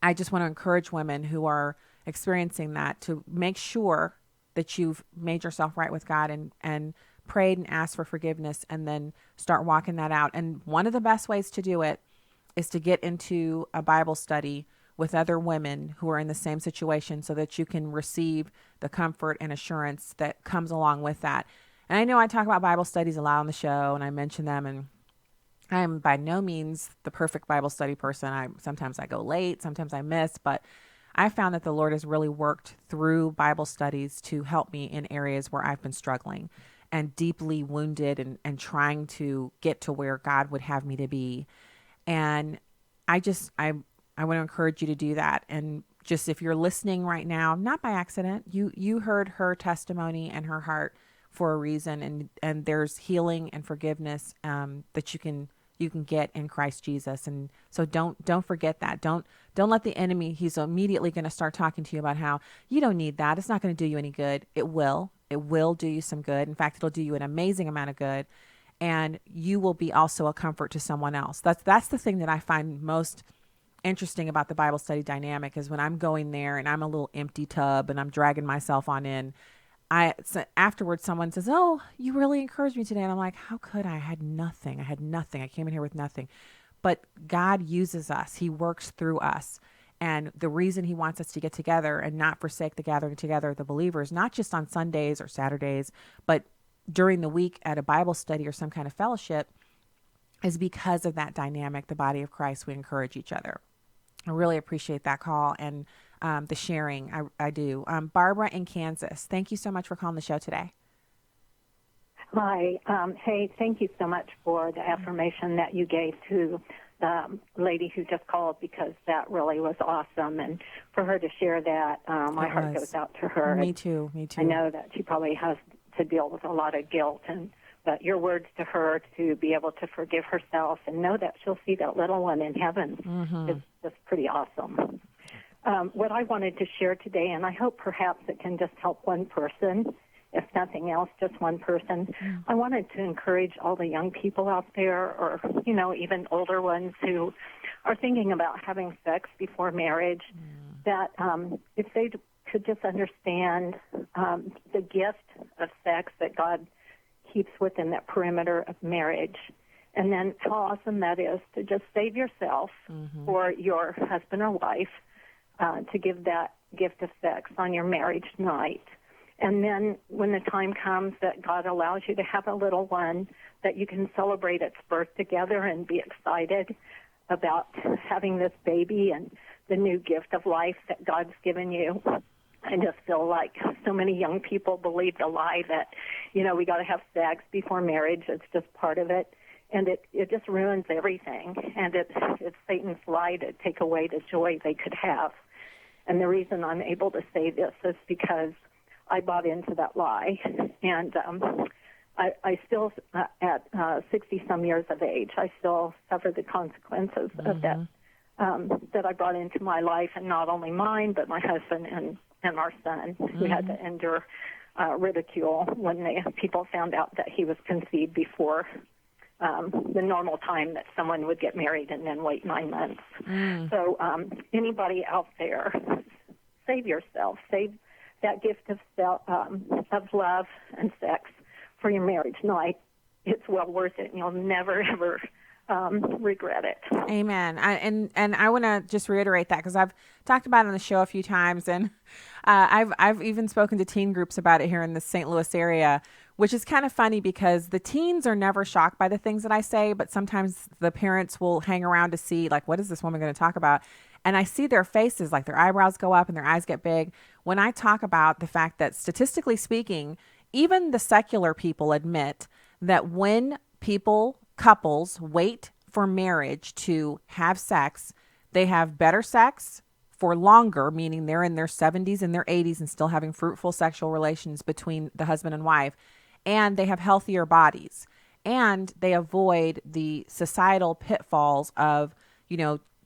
S1: I just want to encourage women who are experiencing that to make sure that you've made yourself right with God and prayed and asked for forgiveness, and then start walking that out. And one of the best ways to do it is to get into a Bible study with other women who are in the same situation, so that you can receive the comfort and assurance that comes along with that. And I know I talk about Bible studies a lot on the show, and I mention them, and I'm by no means the perfect Bible study person. Sometimes I go late, sometimes I miss, but I found that the Lord has really worked through Bible studies to help me in areas where I've been struggling and deeply wounded and trying to get to where God would have me to be. And I want to encourage you to do that. And just, if you're listening right now, not by accident, you heard her testimony and her heart for a reason. And there's healing and forgiveness that you can get in Christ Jesus. And so don't forget that. Don't let the enemy, he's immediately going to start talking to you about how you don't need that. It's not going to do you any good. It will do you some good. In fact, it'll do you an amazing amount of good. And you will be also a comfort to someone else. That's the thing that I find most interesting about the Bible study dynamic, is when I'm going there and I'm a little empty tub and I'm dragging myself on in, afterwards someone says, "Oh, you really encouraged me today." And I'm like, how could I? I had nothing. I came in here with nothing. But God uses us. He works through us. And the reason he wants us to get together and not forsake the gathering together of the believers, not just on Sundays or Saturdays, but during the week at a Bible study or some kind of fellowship, is because of that dynamic, the body of Christ. We encourage each other. I really appreciate that call and the sharing. I do. Barbara in Kansas, thank you so much for calling the show today.
S20: Hi. Hey, thank you so much for the affirmation that you gave to the lady who just called, because that really was awesome. And for her to share that, my heart goes out to her.
S1: Me too.
S20: I know that she probably has to deal with a lot of guilt, but your words to her to be able to forgive herself and know that she'll see that little one in heaven is just pretty awesome. What I wanted to share today, and I hope perhaps it can just help one person, if nothing else, just one person. I wanted to encourage all the young people out there, or, even older ones who are thinking about having sex before marriage, that if they could just understand the gift of sex that God keeps within that perimeter of marriage, and then how awesome that is to just save yourself for your husband or wife, to give that gift of sex on your marriage night. And then when the time comes that God allows you to have a little one, that you can celebrate its birth together and be excited about having this baby and the new gift of life that God's given you. I just feel like so many young people believe the lie that, we got to have sex before marriage. It's just part of it. And it just ruins everything. And it's Satan's lie to take away the joy they could have. And the reason I'm able to say this is because I bought into that lie. And I still, at 60-some years of age, I still suffer the consequences of that that I brought into my life, and not only mine, but my husband and our son, who had to endure ridicule when people found out that he was conceived before the normal time that someone would get married and then wait 9 months. So anybody out there, save yourself. Save that gift of love and sex for your marriage night. It's well worth it, and you'll never, ever regret it.
S1: Amen. And I want to just reiterate that, because I've talked about it on the show a few times, and I've even spoken to teen groups about it here in the St. Louis area, which is kind of funny because the teens are never shocked by the things that I say, but sometimes the parents will hang around to see, like, what is this woman going to talk about? And I see their faces, like their eyebrows go up and their eyes get big when I talk about the fact that, statistically speaking, even the secular people admit that when couples wait for marriage to have sex, they have better sex for longer, meaning they're in their 70s and their 80s and still having fruitful sexual relations between the husband and wife, and they have healthier bodies, and they avoid the societal pitfalls of,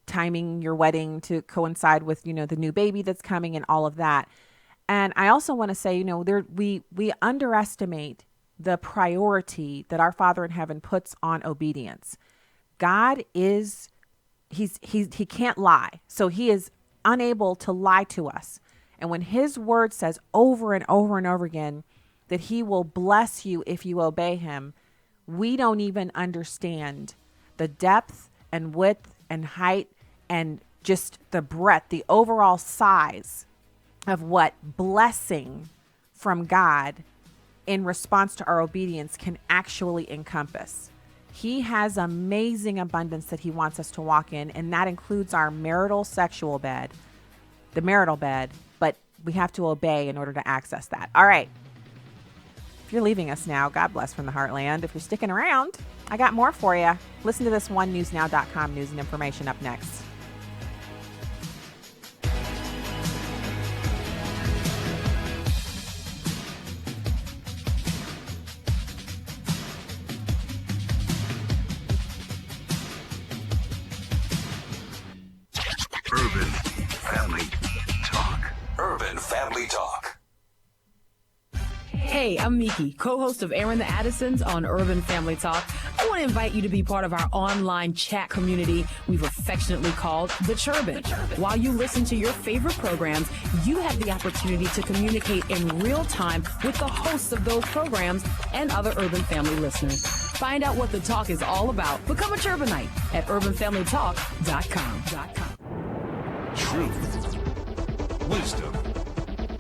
S1: timing your wedding to coincide with, the new baby that's coming and all of that. And I also want to say, we underestimate the priority that our Father in heaven puts on obedience. God is, he can't lie. So he is unable to lie to us. And when his word says over and over and over again that he will bless you if you obey him, we don't even understand the depth and width and height and just the breadth, the overall size of what blessing from God in response to our obedience can actually encompass. He has amazing abundance that he wants us to walk in, and that includes our sexual bed, the marital bed, but we have to obey in order to access that. All right. If you're leaving us now, God bless from the Heartland. If you're sticking around, I got more for you. Listen to this onenewsnow.com news and information up next.
S6: Urban Family Talk. Urban Family Talk.
S21: Hey, I'm Miki, co-host of Aaron the Addisons on Urban Family Talk. I want to invite you to be part of our online chat community we've affectionately called The Churban. While you listen to your favorite programs, you have the opportunity to communicate in real time with the hosts of those programs and other Urban Family listeners. Find out what the talk is all about. Become a Churbanite at urbanfamilytalk.com.
S6: Truth, wisdom,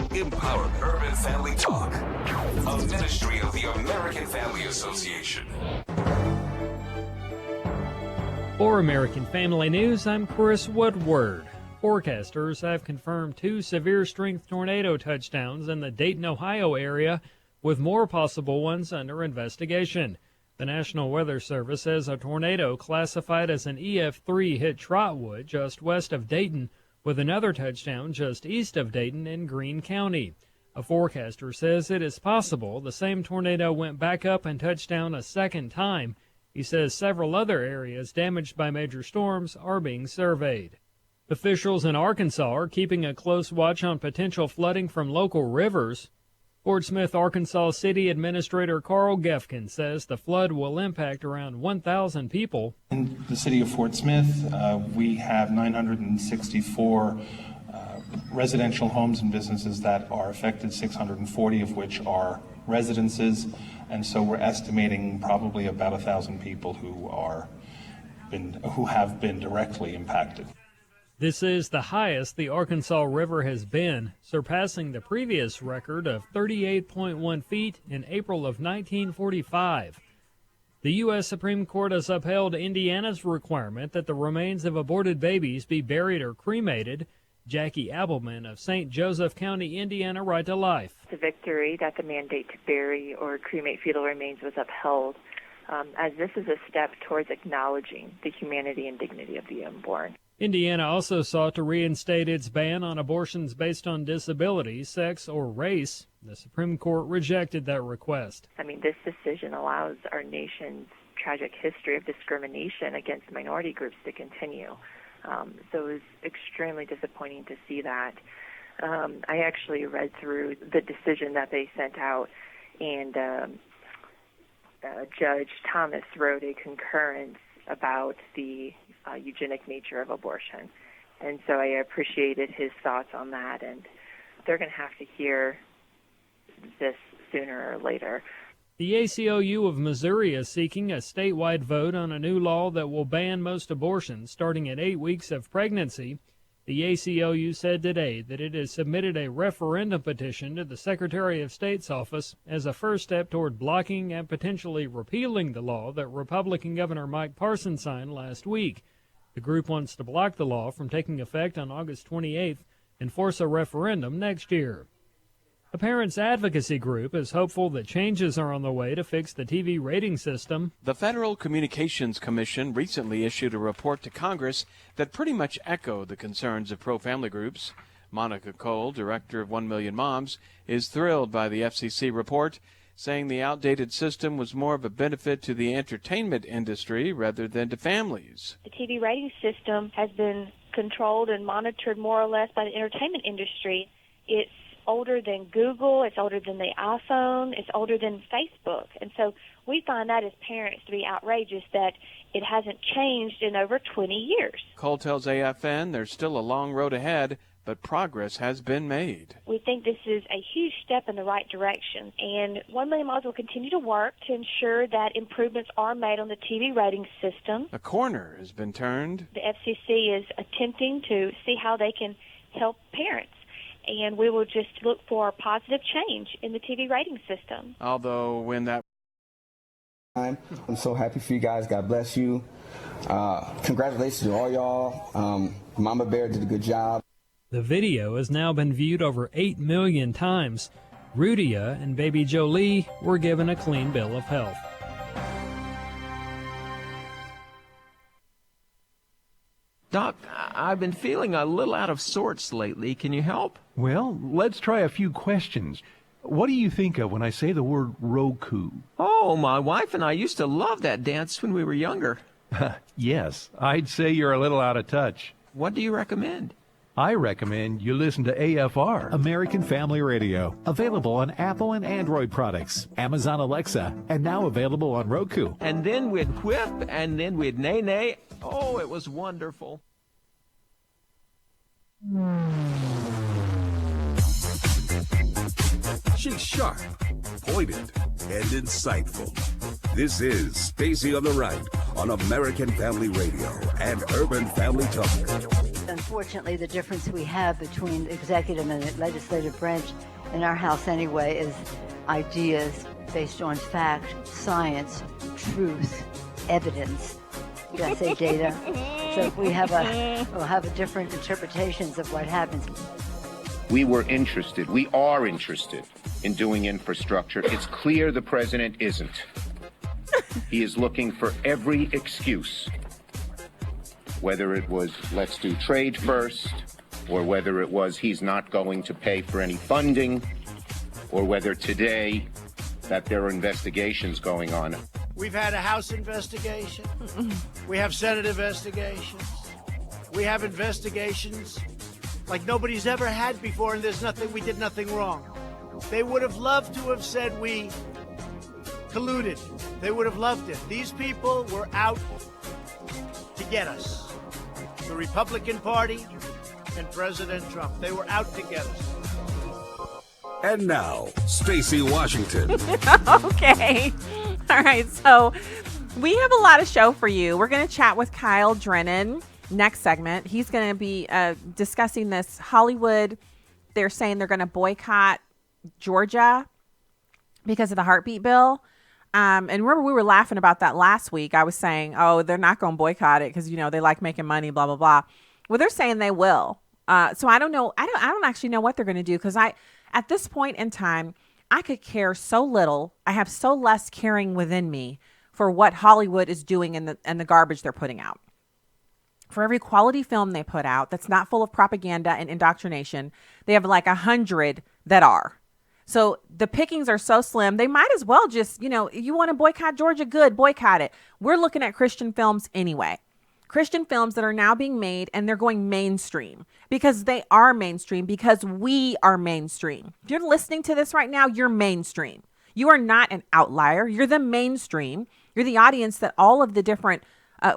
S6: empowerment. Urban Family Talk, a ministry of the American Family Association.
S22: For American Family News, I'm Chris Woodward. Forecasters have confirmed 2 severe strength tornado touchdowns in the Dayton, Ohio area, with more possible ones under investigation. The National Weather Service says a tornado classified as an EF3 hit Trotwood just west of Dayton, with another touchdown just east of Dayton in Greene County. A forecaster says it is possible the same tornado went back up and touched down a second time. He says several other areas damaged by major storms are being surveyed. Officials in Arkansas are keeping a close watch on potential flooding from local rivers. Fort Smith, Arkansas City Administrator Carl Gefkin says the flood will impact around 1,000 people.
S23: In the city of Fort Smith, we have 964 residential homes and businesses that are affected, 640 of which are residences, and so we're estimating probably about 1,000 people who have been directly impacted.
S22: This is the highest the Arkansas River has been, surpassing the previous record of 38.1 feet in April of 1945. The U.S. Supreme Court has upheld Indiana's requirement that the remains of aborted babies be buried or cremated. Jackie Appleman of St. Joseph County, Indiana, Right to Life.
S24: It's a victory that the mandate to bury or cremate fetal remains was upheld, as this is a step towards acknowledging the humanity and dignity of the unborn.
S22: Indiana also sought to reinstate its ban on abortions based on disability, sex, or race. The Supreme Court rejected that request.
S24: I mean, this decision allows our nation's tragic history of discrimination against minority groups to continue. So it was extremely disappointing to see that. I actually read through the decision that they sent out, and Judge Thomas wrote a concurrence about the eugenic nature of abortion. And so I appreciated his thoughts on that, and they're going to have to hear this sooner or later.
S22: The ACLU of Missouri is seeking a statewide vote on a new law that will ban most abortions starting at 8 weeks of pregnancy. The ACLU said today that it has submitted a referendum petition to the Secretary of State's office as a first step toward blocking and potentially repealing the law that Republican Governor Mike Parson signed last week. The group wants to block the law from taking effect on August 28th and force a referendum next year. A parents' advocacy group is hopeful that changes are on the way to fix the TV rating system.
S2: The Federal Communications Commission recently issued a report to Congress that pretty much echoed the concerns of pro-family groups. Monica Cole, director of 1 Million Moms, is thrilled by the FCC report, saying the outdated system was more of a benefit to the entertainment industry rather than to families.
S3: The TV rating system has been controlled and monitored more or less by the entertainment industry. It's older than Google, it's older than the iPhone, it's older than Facebook. And so we find that as parents to be outrageous that it hasn't changed in over 20 years.
S2: Cole tells AFN there's still a long road ahead, but progress has been made.
S3: We think this is a huge step in the right direction, and 1 Million Moms will continue to work to ensure that improvements are made on the TV rating system.
S2: A corner has been turned.
S3: The FCC is attempting to see how they can help parents, and we will just look for positive change in the TV rating system.
S2: Although when that...
S4: I'm so happy for you guys. God bless you. Congratulations to all y'all. Mama Bear did a good job.
S22: The video has now been viewed over 8 million times. Rudia and baby Jolie were given a clean bill of health.
S5: Doc, I've been feeling a little out of sorts lately. Can you help?
S25: Well, let's try a few questions. What do you think of when I say the word Roku?
S5: Oh, my wife and I used to love that dance when we were younger.
S25: Yes, I'd say you're a little out of touch.
S5: What do you recommend?
S25: I recommend you listen to AFR.
S26: American Family Radio. Available on Apple and Android products, Amazon Alexa, and now available on Roku.
S5: And then we'd whip, and then we'd nay-nay. Oh, it was wonderful.
S6: She's sharp, pointed, and insightful. This is Stacy on the Right on American Family Radio and Urban Family Talk.
S27: Unfortunately, the difference we have between the executive and the legislative branch in our house anyway is ideas based on fact, science, truth, evidence. Did I say data? So we'll have different interpretations of what happens.
S28: We are interested in doing infrastructure. It's clear the president isn't. He is looking for every excuse, whether it was let's do trade first, or whether it was he's not going to pay for any funding, or whether today that there are investigations going on.
S16: We've had a House investigation. We have Senate investigations. We have investigations like nobody's ever had before, and we did nothing wrong. They would have loved to have said we colluded. They would have loved it. These people were out to get us. The Republican Party and President Trump. They were out to get us.
S6: And now, Stacy Washington.
S1: Okay. All right. So we have a lot of show for you. We're going to chat with Kyle Drennen next segment. He's going to be discussing this Hollywood. They're saying they're going to boycott Georgia because of the heartbeat bill. And remember, we were laughing about that last week. I was saying, oh, they're not going to boycott it because, they like making money, blah, blah, blah. Well, they're saying they will. So I don't know. I don't actually know what they're going to do because at this point in time, I could care so little. I have so less caring within me for what Hollywood is doing and the garbage they're putting out. For every quality film they put out that's not full of propaganda and indoctrination, they have like 100 that are. So the pickings are so slim, they might as well just, you want to boycott Georgia, good, boycott it. We're looking at Christian films anyway. Christian films that are now being made, and they're going mainstream because they are mainstream, because we are mainstream. If you're listening to this right now, you're mainstream. You are not an outlier. You're the mainstream. You're the audience that all of the different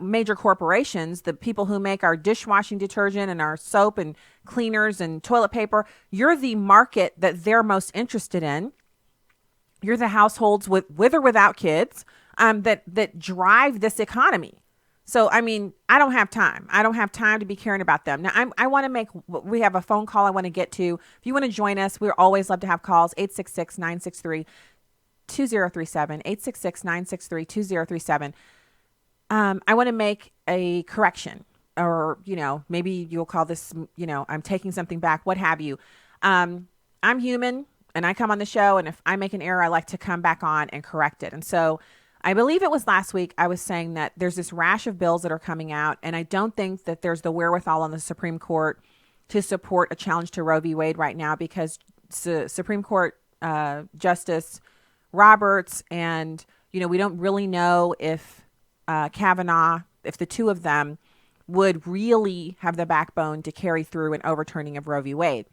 S1: major corporations, the people who make our dishwashing detergent and our soap and cleaners and toilet paper, you're the market that they're most interested in. You're the households with or without kids that drive this economy. So, I mean, I don't have time. I don't have time to be caring about them. Now, I want to we have a phone call I want to get to. If you want to join us, we're always love to have calls, 866-963-2037, 866-963-2037. I want to make a correction, or, maybe you'll call this, I'm taking something back, what have you. I'm human and I come on the show, and if I make an error, I like to come back on and correct it. And so I believe it was last week I was saying that there's this rash of bills that are coming out, and I don't think that there's the wherewithal on the Supreme Court to support a challenge to Roe v. Wade right now, because Supreme Court Justice Roberts and, we don't really know if Kavanaugh, if the two of them would really have the backbone to carry through an overturning of Roe v. Wade.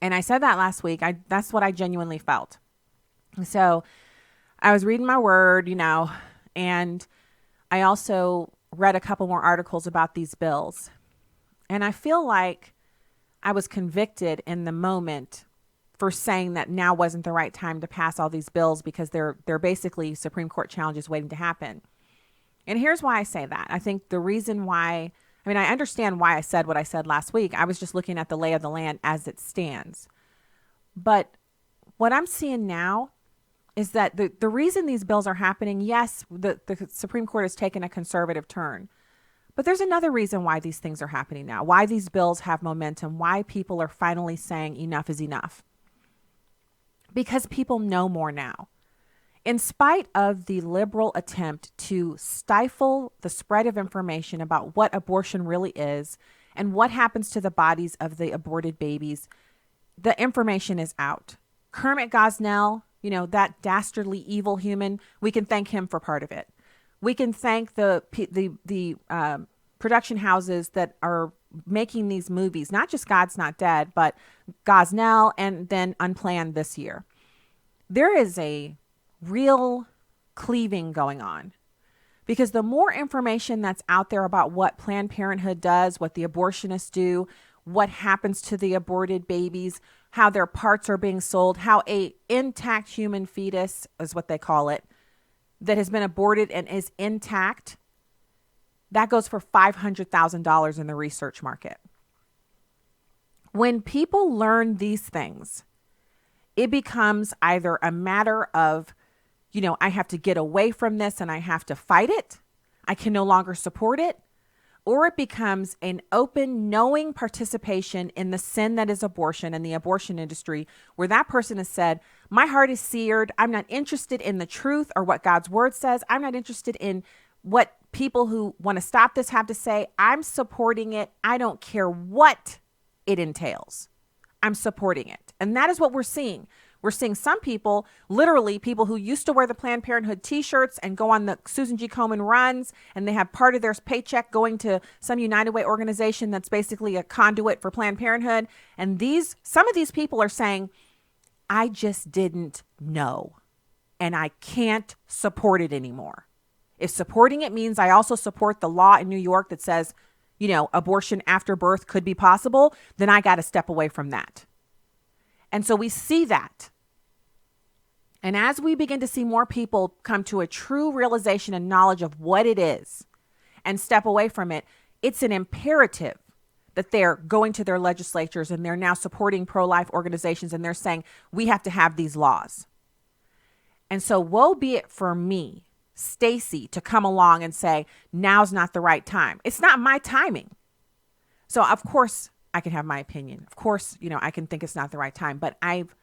S1: And I said that last week. That's what I genuinely felt. So I was reading my word, and I also read a couple more articles about these bills. And I feel like I was convicted in the moment for saying that now wasn't the right time to pass all these bills, because they're basically Supreme Court challenges waiting to happen. And here's why I say that. I think the reason why, I understand why I said what I said last week. I was just looking at the lay of the land as it stands. But what I'm seeing now is that the reason these bills are happening, yes, the Supreme Court has taken a conservative turn. But there's another reason why these things are happening now, why these bills have momentum, why people are finally saying enough is enough. Because people know more now. In spite of the liberal attempt to stifle the spread of information about what abortion really is and what happens to the bodies of the aborted babies, the information is out. Kermit Gosnell, that dastardly evil human, we can thank him for part of it. We can thank the production houses that are making these movies, not just God's Not Dead, but Gosnell and then Unplanned this year. There is a real cleaving going on, because the more information that's out there about what Planned Parenthood does, what the abortionists do, what happens to the aborted babies, how their parts are being sold, how a intact human fetus is what they call it, that has been aborted and is intact, that goes for $500,000 in the research market. When people learn these things, it becomes either a matter of, I have to get away from this and I have to fight it. I can no longer support it. Or it becomes an open, knowing participation in the sin that is abortion and the abortion industry, where that person has said, my heart is seared. I'm not interested in the truth or what God's word says. I'm not interested in what people who want to stop this have to say. I'm supporting it. I don't care what it entails. I'm supporting it. And that is what we're seeing. We're seeing some people, literally people who used to wear the Planned Parenthood t-shirts and go on the Susan G. Komen runs, and they have part of their paycheck going to some United Way organization that's basically a conduit for Planned Parenthood. And some of these people are saying, I just didn't know, and I can't support it anymore. If supporting it means I also support the law in New York that says, abortion after birth could be possible, then I got to step away from that. And so we see that. And as we begin to see more people come to a true realization and knowledge of what it is and step away from it, it's an imperative that they're going to their legislatures and they're now supporting pro-life organizations, and they're saying, we have to have these laws. And so woe be it for me, Stacy, to come along and say, now's not the right time. It's not my timing. So of course I can have my opinion. Of course, I can think it's not the right time, but I've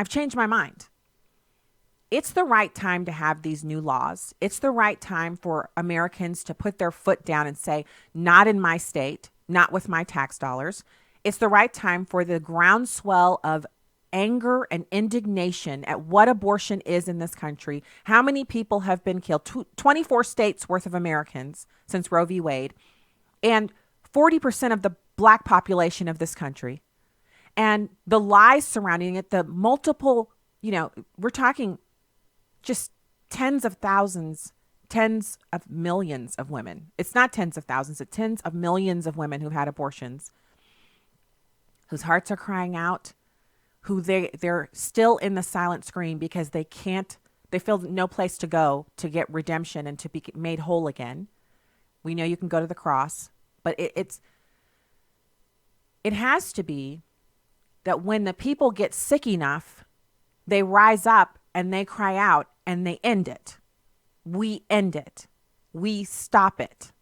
S1: changed my mind. it's the right time to have these new laws. It's the right time for Americans to put their foot down and say, not in my state, not with my tax dollars. It's the right time for the groundswell of anger and indignation at what abortion is in this country. How many people have been killed? 24 states worth of Americans since Roe v. Wade, and 40% of the black population of this country. And the lies surrounding it, the multiple, we're talking just tens of thousands, tens of millions of women. It's not tens of thousands, it's tens of millions of women who've had abortions, whose hearts are crying out, who they're still in the silent scream because they feel no place to go to get redemption and to be made whole again. We know you can go to the cross, but it has to be that when the people get sick enough, they rise up and they cry out and they end it. We end it. We stop it.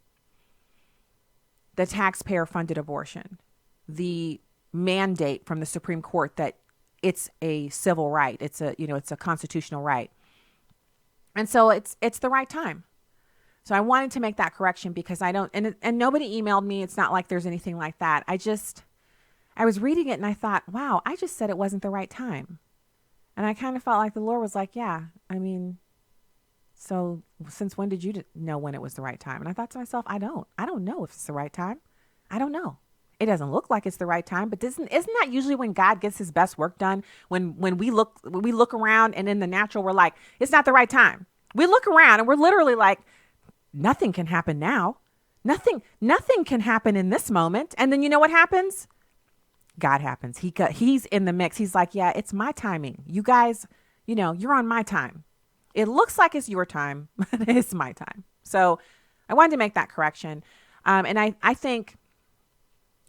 S1: The taxpayer-funded abortion, the mandate from the Supreme Court that it's a civil right. It's a constitutional right. And so it's the right time. So I wanted to make that correction because I don't, and nobody emailed me. It's not like there's anything like that. I was reading it and I thought, wow, I just said it wasn't the right time. And I kind of felt like the Lord was like, yeah, I mean, so since when did you know when it was the right time? And I thought to myself, I don't know if it's the right time. I don't know. It doesn't look like it's the right time, but isn't that usually when God gets his best work done? When we look around and in the natural, we're like, it's not the right time. We look around and we're literally like, nothing can happen now. Nothing can happen in this moment. And then you know what happens? God happens. He's in the mix. He's like, yeah, it's my timing. You guys, you're on my time. It looks like it's your time, but it's my time. So I wanted to make that correction. And I think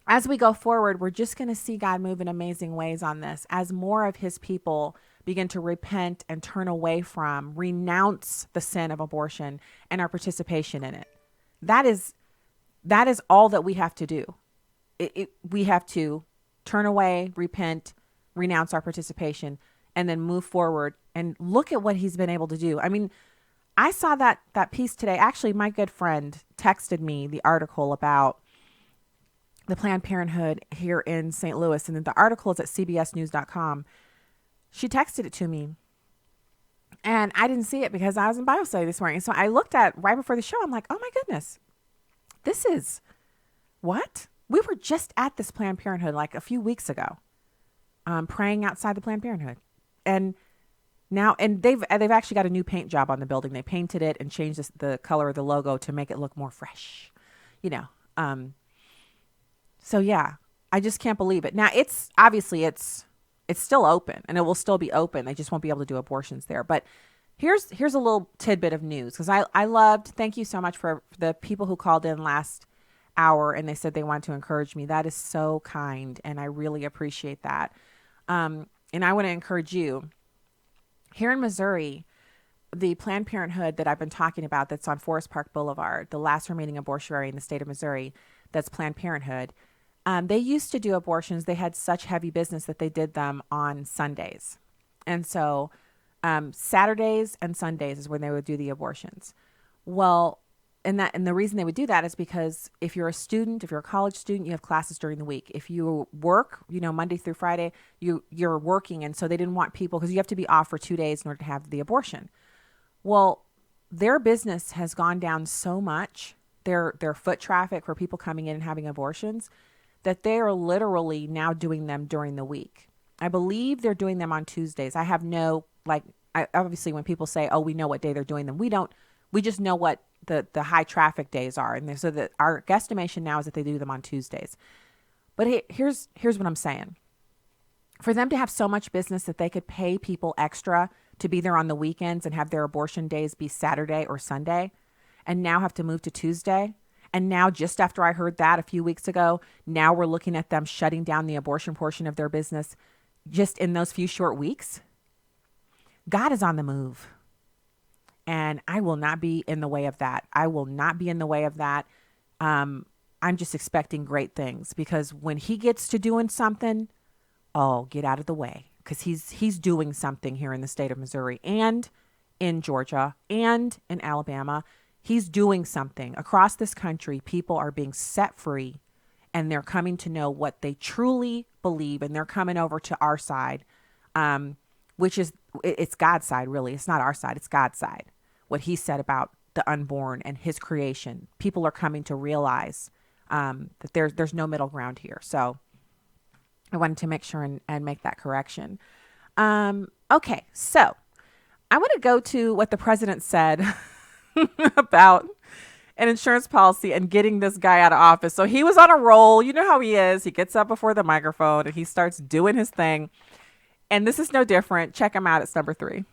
S1: as we go forward, we're just going to see God move in amazing ways on this as more of his people begin to repent and turn away from, renounce the sin of abortion and our participation in it. That is all that we have to do. We have to turn away, repent, renounce our participation, and then move forward and look at what he's been able to do. I mean, I saw that piece today. Actually, my good friend texted me the article about the Planned Parenthood here in St. Louis. And then the article is at cbsnews.com. She texted it to me and I didn't see it because I was in Bible study this morning. So I looked at right before the show. I'm like, oh my goodness, this is what? We were just at this Planned Parenthood like a few weeks ago, praying outside the Planned Parenthood. And now, and they've actually got a new paint job on the building. They painted it and changed the color of the logo to make it look more fresh, So yeah, I just can't believe it. Now it's still open and it will still be open. They just won't be able to do abortions there. But here's a little tidbit of news because thank you so much for the people who called in last hour and they said they wanted to encourage me. That is so kind and I really appreciate that. And I want to encourage you. Here in Missouri, the Planned Parenthood that I've been talking about that's on Forest Park Boulevard, the last remaining abortionary in the state of Missouri, that's Planned Parenthood. They used to do abortions. They had such heavy business that they did them on Sundays. And so Saturdays and Sundays is when they would do the abortions. Well, and the reason they would do that is because if you're a student, if you're a college student, you have classes during the week. If you work, Monday through Friday, you're working. And so they didn't want people, because you have to be off for 2 days in order to have the abortion. Well, their business has gone down so much, their foot traffic for people coming in and having abortions, that they are literally now doing them during the week. I believe they're doing them on Tuesdays. I have obviously when people say, oh, we know what day they're doing them, we just know what the high traffic days are. And so that our guesstimation now is that they do them on Tuesdays. But here's what I'm saying. For them to have so much business that they could pay people extra to be there on the weekends and have their abortion days be Saturday or Sunday, and now have to move to Tuesday. And now, just after I heard that a few weeks ago, now we're looking at them shutting down the abortion portion of their business just in those few short weeks. God is on the move. And I will not be in the way of that. I'm just expecting great things, because when he gets to doing something, get out of the way, because he's doing something here in the state of Missouri and in Georgia and in Alabama. He's doing something. Across this country, people are being set free, and they're coming to know what they truly believe, and they're coming over to our side, which is, it's God's side, really. It's not our side. It's God's side. What he said about the unborn and his creation. People are coming to realize that there's no middle ground here. So I wanted to make sure and make that correction. Okay, so I want to go to what the president said about an insurance policy and getting this guy out of office. So he was on a roll. You know how he is. He gets up before the microphone and he starts doing his thing. And this is no different. Check him out. It's number 3.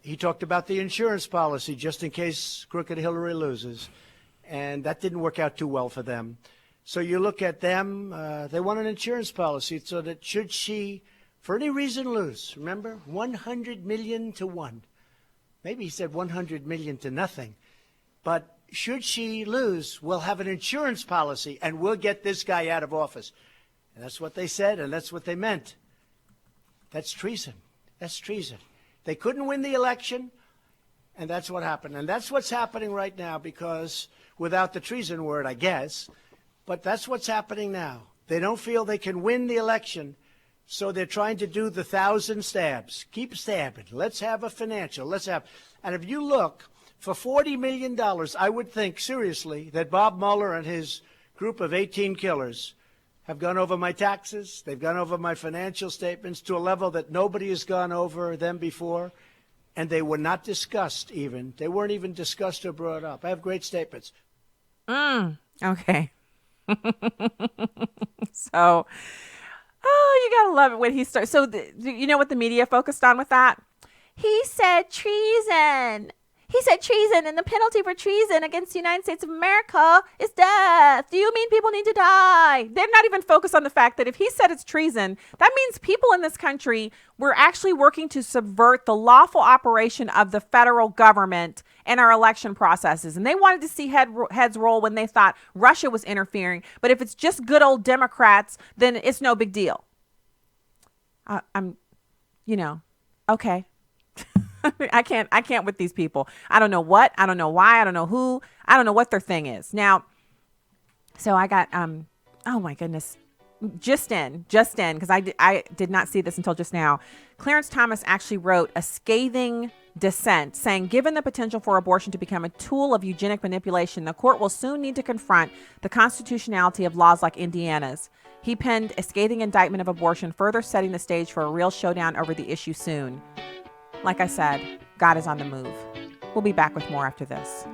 S16: He talked about the insurance policy just in case crooked Hillary loses. And that didn't work out too well for them. So you look at them, they want an insurance policy so that should she, for any reason, lose, remember, 100 million to 1. Maybe he said 100 million to nothing. But should she lose, we'll have an insurance policy and we'll get this guy out of office. And that's what they said, and that's what they meant. That's treason. That's treason. They couldn't win the election, and that's what happened. And that's what's happening right now, because without the treason word, I guess, but that's what's happening now. They don't feel they can win the election, so they're trying to do the 1,000 stabs. Keep stabbing. Let's have a financial. And if you look, for $40 million, I would think seriously that Bob Mueller and his group of 18 killers have gone over my taxes. They've gone over my financial statements to a level that nobody has gone over them before. And they were not discussed even. They weren't even discussed or brought up. I have great statements.
S1: Okay. So, you got to love it when he starts. So, you know what the media focused on with that? He said treason. He said treason, and the penalty for treason against the United States of America is death. Do you mean people need to die? They're not even focused on the fact that if he said it's treason, that means people in this country were actually working to subvert the lawful operation of the federal government and our election processes. And they wanted to see heads roll when they thought Russia was interfering. But if it's just good old Democrats, then it's no big deal. Okay. I can't with these people. I don't know what, I don't know why, I don't know who, I don't know what their thing is. Now, so I got, oh my goodness, just in, because I did not see this until just now. Clarence Thomas actually wrote a scathing dissent saying, given the potential for abortion to become a tool of eugenic manipulation, the court will soon need to confront the constitutionality of laws like Indiana's. He penned a scathing indictment of abortion, further setting the stage for a real showdown over the issue soon. Like I said, God is on the move. We'll be back with more after this.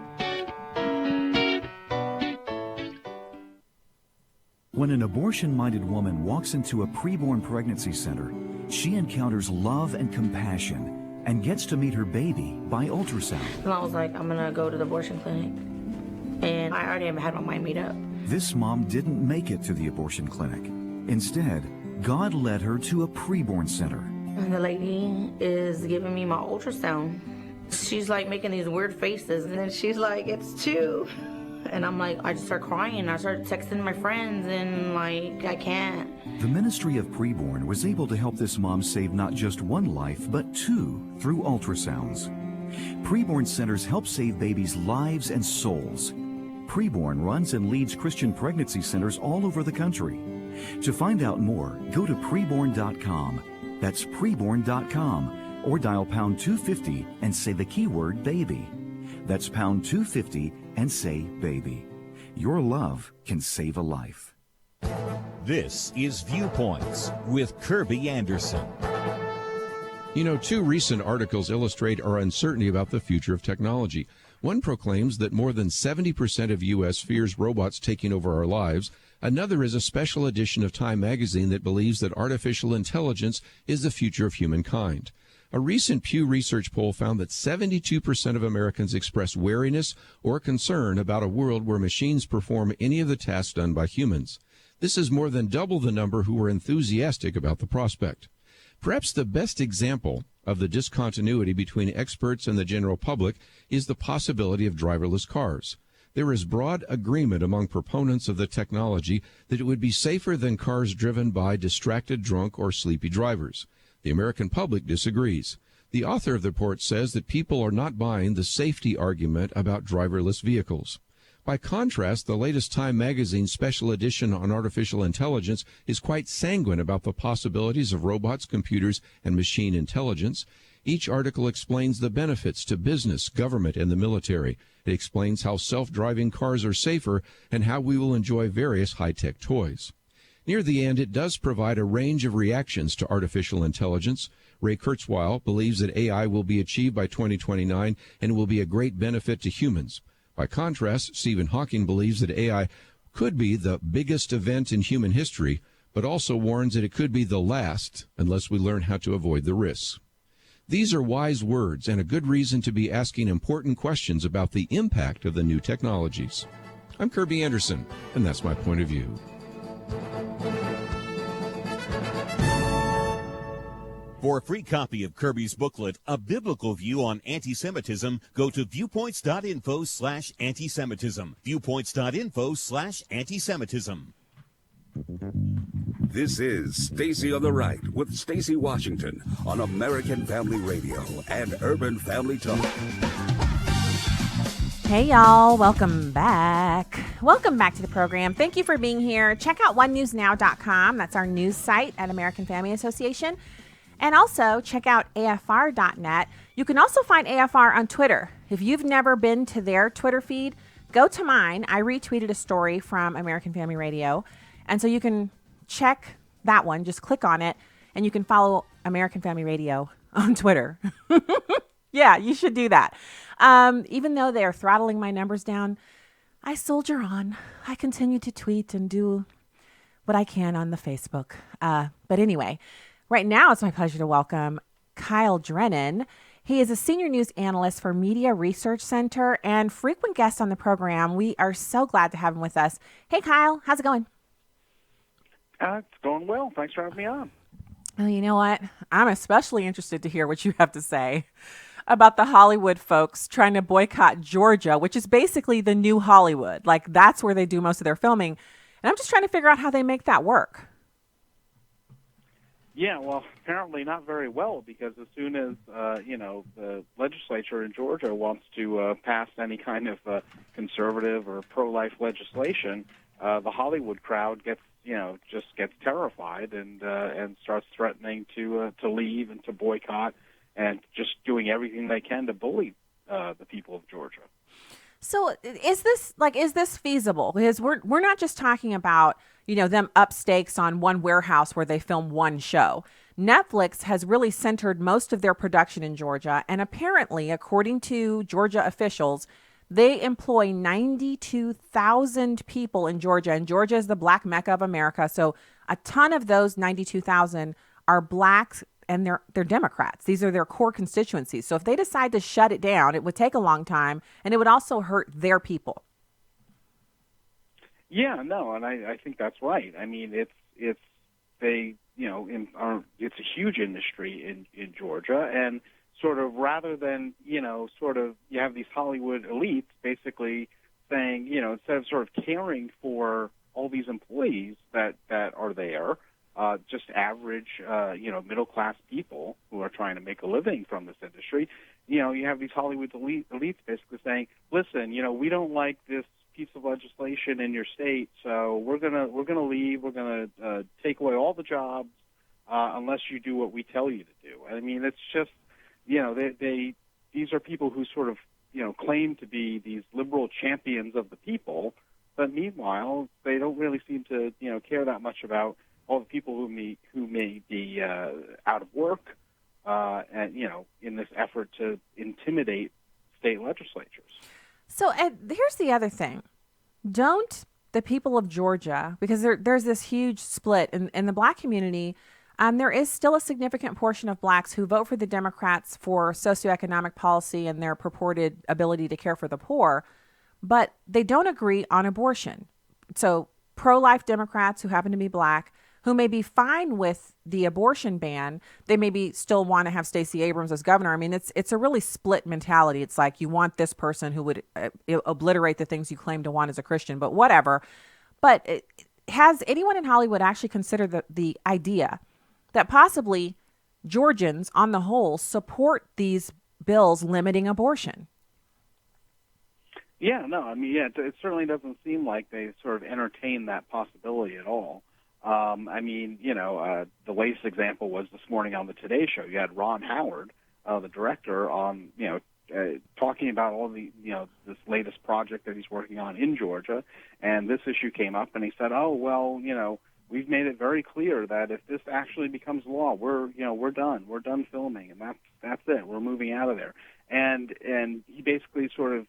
S7: When an abortion-minded woman walks into a preborn pregnancy center, she encounters love and compassion and gets to meet her baby by ultrasound.
S8: And I was like, I'm going to go to the abortion clinic. And I already had my mind made up.
S7: This mom didn't make it to the abortion clinic. Instead, God led her to a preborn center.
S8: And the lady is giving me my ultrasound. She's like making these weird faces. And then she's like, it's 2. And I'm like, I just start crying. I start texting my friends and like, I can't.
S7: The ministry of Preborn was able to help this mom save not just 1 life, but 2 through ultrasounds. Preborn centers help save babies' lives and souls. Preborn runs and leads Christian pregnancy centers all over the country. To find out more, go to preborn.com. That's preborn.com, or dial pound 250 and say the keyword baby. That's pound 250 and say baby. Your love can save a life.
S9: This is Viewpoints with Kirby Anderson.
S10: You know, 2 recent articles illustrate our uncertainty about the future of technology. One proclaims that more than 70% of U.S. fears robots taking over our lives. Another is a special edition of Time magazine that believes that artificial intelligence is the future of humankind. A recent Pew Research poll found that 72% of Americans express wariness or concern about a world where machines perform any of the tasks done by humans. This is more than double the number who were enthusiastic about the prospect. Perhaps the best example of the discontinuity between experts and the general public is the possibility of driverless cars. There is broad agreement among proponents of the technology that it would be safer than cars driven by distracted, drunk, or sleepy drivers. The American public disagrees. The author of the report says that people are not buying the safety argument about driverless vehicles. By contrast, the latest Time magazine special edition on artificial intelligence is quite sanguine about the possibilities of robots, computers, and machine intelligence. Each article explains the benefits to business, government, and the military. It explains how self-driving cars are safer and how we will enjoy various high-tech toys. Near the end, it does provide a range of reactions to artificial intelligence. Ray Kurzweil believes that AI will be achieved by 2029 and will be a great benefit to humans. By contrast, Stephen Hawking believes that AI could be the biggest event in human history, but also warns that it could be the last unless we learn how to avoid the risks. These are wise words and a good reason to be asking important questions about the impact of the new technologies. I'm Kirby Anderson, and that's my point of view.
S9: For a free copy of Kirby's booklet, A Biblical View on Anti-Semitism, go to viewpoints.info/anti-Semitism. Viewpoints.info/anti-Semitism.
S6: This is Stacy on the Right with Stacy Washington on American Family Radio and Urban Family Talk.
S1: Hey, y'all. Welcome back. Welcome back to the program. Thank you for being here. Check out onenewsnow.com. That's our news site at American Family Association. And also check out AFR.net. You can also find AFR on Twitter. If you've never been to their Twitter feed, go to mine. I retweeted a story from American Family Radio. And so you can check that one. Just click on it. And you can follow American Family Radio on Twitter. Yeah, you should do that. Even though they're throttling my numbers down, I soldier on. I continue to tweet and do what I can on the Facebook. But anyway, right now it's my pleasure to welcome Kyle Drennen. He is a senior news analyst for Media Research Center and frequent guest on the program. We are so glad to have him with us. Hey, Kyle, how's it going?
S11: It's going well. Thanks for having me on.
S1: Oh, you know what? I'm especially interested to hear what you have to say about the Hollywood folks trying to boycott Georgia, which is basically the new Hollywood. Like, that's where they do most of their filming. And I'm just trying to figure out how they make that work.
S11: Yeah, well, apparently not very well, because as soon as, the legislature in Georgia wants to pass any kind of conservative or pro-life legislation, the Hollywood crowd gets terrified and starts threatening to leave and to boycott and just doing everything they can to bully the people of Georgia.
S1: So is this feasible? Because we're not just talking about, them up stakes on one warehouse where they film one show. Netflix has really centered most of their production in Georgia. And apparently, according to Georgia officials, they employ 92,000 people in Georgia. And Georgia is the black mecca of America. So a ton of those 92,000 are blacks. And they're Democrats. These are their core constituencies. So if they decide to shut it down, it would take a long time, and it would also hurt their people.
S11: Yeah, no, and I think that's right. I mean, it's a huge industry in Georgia, and sort of rather than you have these Hollywood elites basically saying instead of sort of caring for all these employees that are there. Just average, middle-class people who are trying to make a living from this industry. You have these Hollywood elites basically saying, listen, we don't like this piece of legislation in your state, so we're gonna leave. We're gonna take away all the jobs unless you do what we tell you to do. I mean, it's just, these are people who sort of, claim to be these liberal champions of the people, but meanwhile, they don't really seem to, care that much about all the people who may be out of work, and in this effort to intimidate state legislatures.
S1: So here's the other thing: don't the people of Georgia, because there's this huge split in the black community. There is still a significant portion of blacks who vote for the Democrats for socioeconomic policy and their purported ability to care for the poor, but they don't agree on abortion. So pro-life Democrats who happen to be black, who may be fine with the abortion ban, they maybe still want to have Stacey Abrams as governor. I mean, it's a really split mentality. It's like you want this person who would obliterate the things you claim to want as a Christian, but whatever. But has anyone in Hollywood actually considered the idea that possibly Georgians, on the whole, support these bills limiting abortion.
S11: Yeah, no, I mean, yeah, it certainly doesn't seem like they sort of entertain that possibility at all. I mean, the latest example was this morning on the Today Show. You had Ron Howard, the director, on, talking about all the, this latest project that he's working on in Georgia, and this issue came up, and he said, "Oh, well, we've made it very clear that if this actually becomes law, we're done filming, and that's it. We're moving out of there." And he basically sort of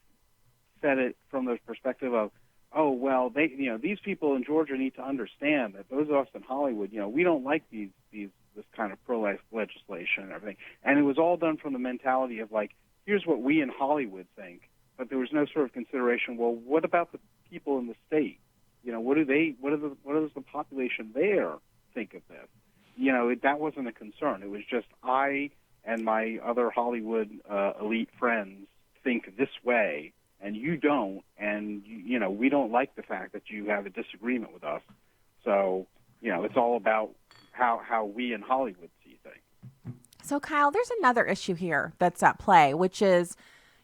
S11: said it from the perspective of, oh, well, these people in Georgia need to understand that those of us in Hollywood, we don't like this kind of pro-life legislation and everything. And it was all done from the mentality of, like, here's what we in Hollywood think, but there was no sort of consideration, well, what about the people in the state? What does the population there think of this? That wasn't a concern. It was just I and my other Hollywood elite friends think this way, and you don't, and we don't like the fact that you have a disagreement with us. So, it's all about how we in Hollywood see things.
S1: So, Kyle, there's another issue here that's at play, which is,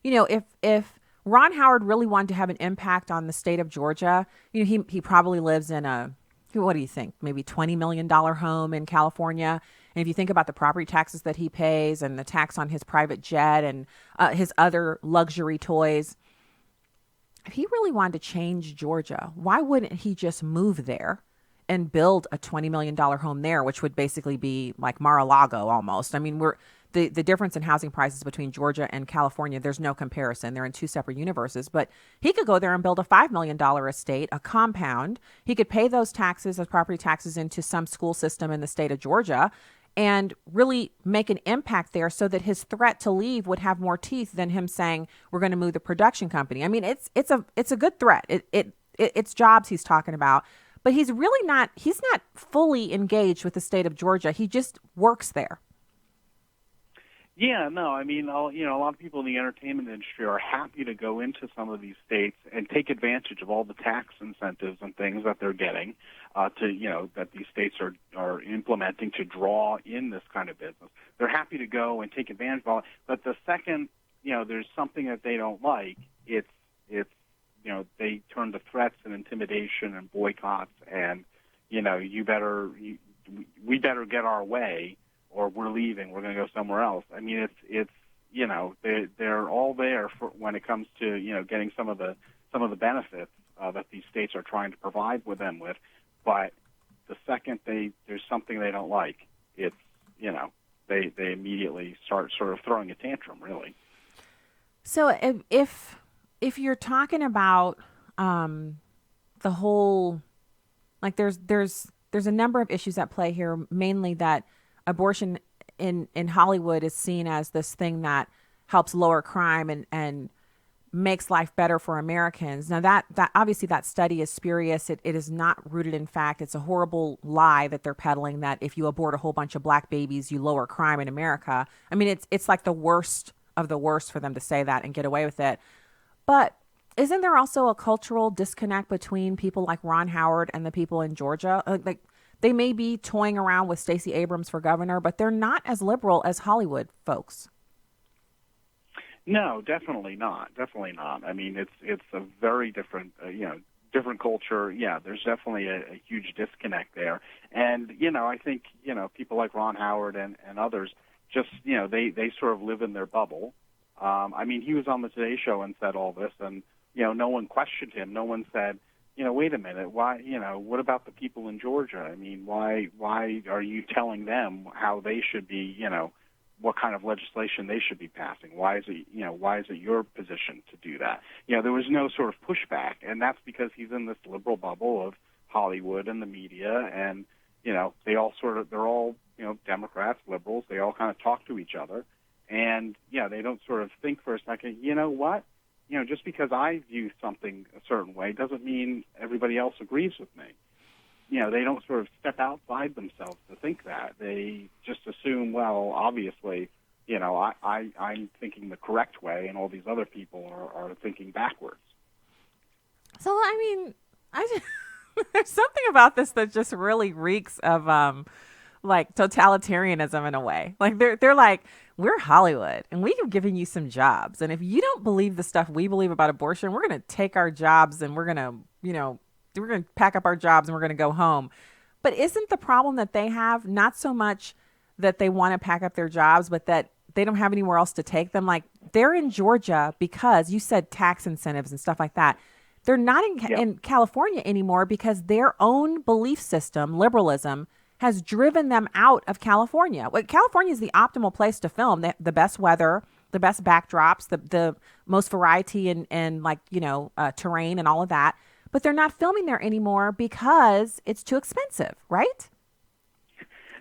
S1: if Ron Howard really wanted to have an impact on the state of Georgia, he probably lives in a, what do you think, maybe $20 million home in California. And if you think about the property taxes that he pays and the tax on his private jet and his other luxury toys, if he really wanted to change Georgia, why wouldn't he just move there and build a $20 million home there, which would basically be like Mar-a-Lago almost? I mean, the difference in housing prices between Georgia and California, there's no comparison. They're in two separate universes. But he could go there and build a $5 million estate, a compound. He could pay those taxes, those property taxes, into some school system in the state of Georgia and really make an impact there so that his threat to leave would have more teeth than him saying, we're going to move the production company. I mean, it's a good threat. It's jobs he's talking about, but he's not fully engaged with the state of Georgia. He just works there.
S11: Yeah, no, I mean, a lot of people in the entertainment industry are happy to go into some of these states and take advantage of all the tax incentives and things that they're getting that these states are implementing to draw in this kind of business. They're happy to go and take advantage of all it. But the second, there's something that they don't like, it's they turn to threats and intimidation and boycotts and, we better get our way, or we're leaving, we're going to go somewhere else. I mean, it's they're all there for when it comes to getting some of the benefits that these states are trying to provide them with. But the second there's something they don't like, it's they immediately start sort of throwing a tantrum, really.
S1: So if you're talking about the whole, like there's a number of issues at play here, mainly that abortion in Hollywood is seen as this thing that helps lower crime and makes life better for Americans. Now that obviously that study is spurious. It is not rooted in fact. It's a horrible lie that they're peddling, that if you abort a whole bunch of black babies, you lower crime in America. I mean, it's like the worst of the worst for them to say that and get away with it. But isn't there also a cultural disconnect between people like Ron Howard and the people in Georgia? Like, they may be toying around with Stacey Abrams for governor, but they're not as liberal as Hollywood folks.
S11: No, definitely not. Definitely not. I mean, it's a very different, different culture. Yeah, there's definitely a huge disconnect there. And, I think, people like Ron Howard and others just, they sort of live in their bubble. I mean, he was on the Today Show and said all this, and, no one questioned him. No one said, wait a minute, why, what about the people in Georgia? I mean, why are you telling them how they should be, what kind of legislation they should be passing? Why is it your position to do that? There was no sort of pushback, and that's because he's in this liberal bubble of Hollywood and the media, and, they're all, Democrats, liberals, they all kind of talk to each other, and, they don't sort of think for a second, what? Just because I view something a certain way doesn't mean everybody else agrees with me. They don't sort of step outside themselves to think that. They just assume, well, obviously, I'm thinking the correct way, and all these other people are thinking backwards.
S1: So, I mean, there's something about this that just really reeks of like totalitarianism in a way. Like they're like, we're Hollywood and we have given you some jobs. And if you don't believe the stuff we believe about abortion, we're going to take our jobs and we're going to, we're going to pack up our jobs and we're going to go home. But isn't the problem that they have not so much that they want to pack up their jobs, but that they don't have anywhere else to take them? Like they're in Georgia because you said tax incentives and stuff like that. They're not in California anymore because their own belief system, liberalism, has driven them out of California. Well, California is the optimal place to film. The best weather, the best backdrops, the most variety and terrain and all of that. But they're not filming there anymore because it's too expensive, right?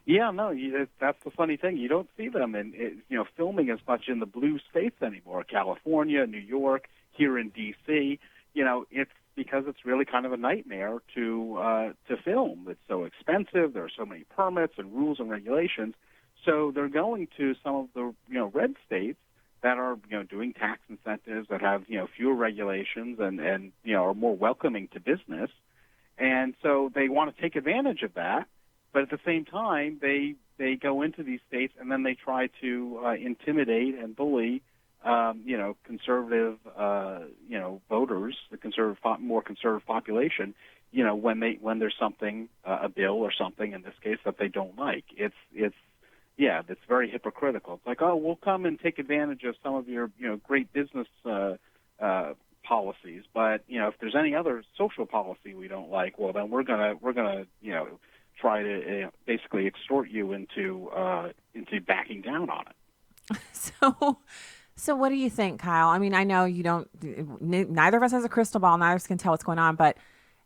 S11: Yeah, no, that's the funny thing. You don't see them filming as much in the blue states anymore. California, New York, here in D.C., it's because it's really kind of a nightmare to film. It's so expensive. There are so many permits and rules and regulations. So they're going to some of the red states that are doing tax incentives, that have fewer regulations and are more welcoming to business. And so they want to take advantage of that. But at the same time, they go into these states and then they try to intimidate and bully conservative, voters, the more conservative population, when there's something, a bill or something in this case that they don't like. It's very hypocritical. It's like, oh, we'll come and take advantage of some of your, great business policies, but if there's any other social policy we don't like, well, then we're gonna try to basically extort you into backing down on it.
S1: So what do you think, Kyle? I mean, I know you don't, neither of us has a crystal ball, neither of us can tell what's going on, but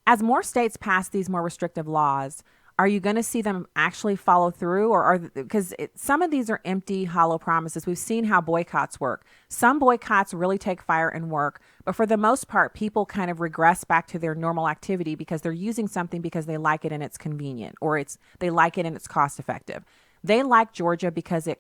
S1: as more states pass these more restrictive laws, are you going to see them actually follow through? Or because some of these are empty, hollow promises. We've seen how boycotts work. Some boycotts really take fire and work, but for the most part, people kind of regress back to their normal activity because they're using something because they like it and it's convenient, or they like it and it's cost effective. They like Georgia because the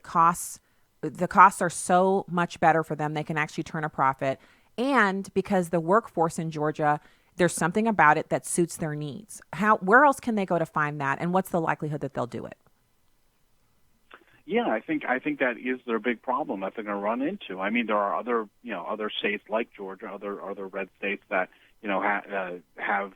S1: costs are so much better for them. They can actually turn a profit. And because the workforce in Georgia, there's something about it that suits their needs. Where else can they go to find that? And what's the likelihood that they'll do it?
S11: Yeah, I think that is their big problem that they're going to run into. I mean, there are other states like Georgia, other red states that, have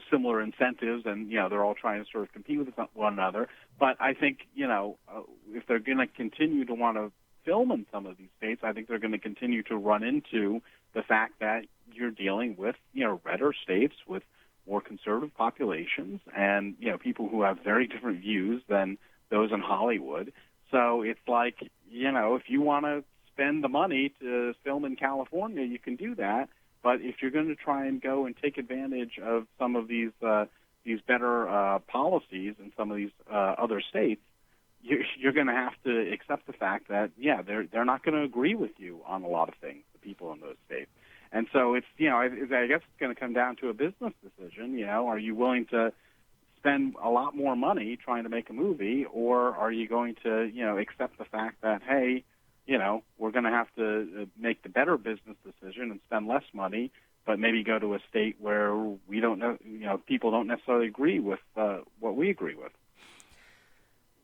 S11: similar incentives, and, they're all trying to sort of compete with one another. But I think, if they're going to continue to want to film in some of these states, I think they're going to continue to run into the fact that you're dealing with, redder states with more conservative populations and, people who have very different views than those in Hollywood. So it's like, if you want to spend the money to film in California, you can do that. But if you're going to try and go and take advantage of some of these better policies in some of these other states, you're going to have to accept the fact that, they're not going to agree with you on a lot of things, the people in those states. And so it's, I guess it's going to come down to a business decision. Are you willing to spend a lot more money trying to make a movie, or are you going to, accept the fact that, hey, we're going to have to make the better business decision and spend less money, but maybe go to a state where we don't know, people don't necessarily agree with what we agree with.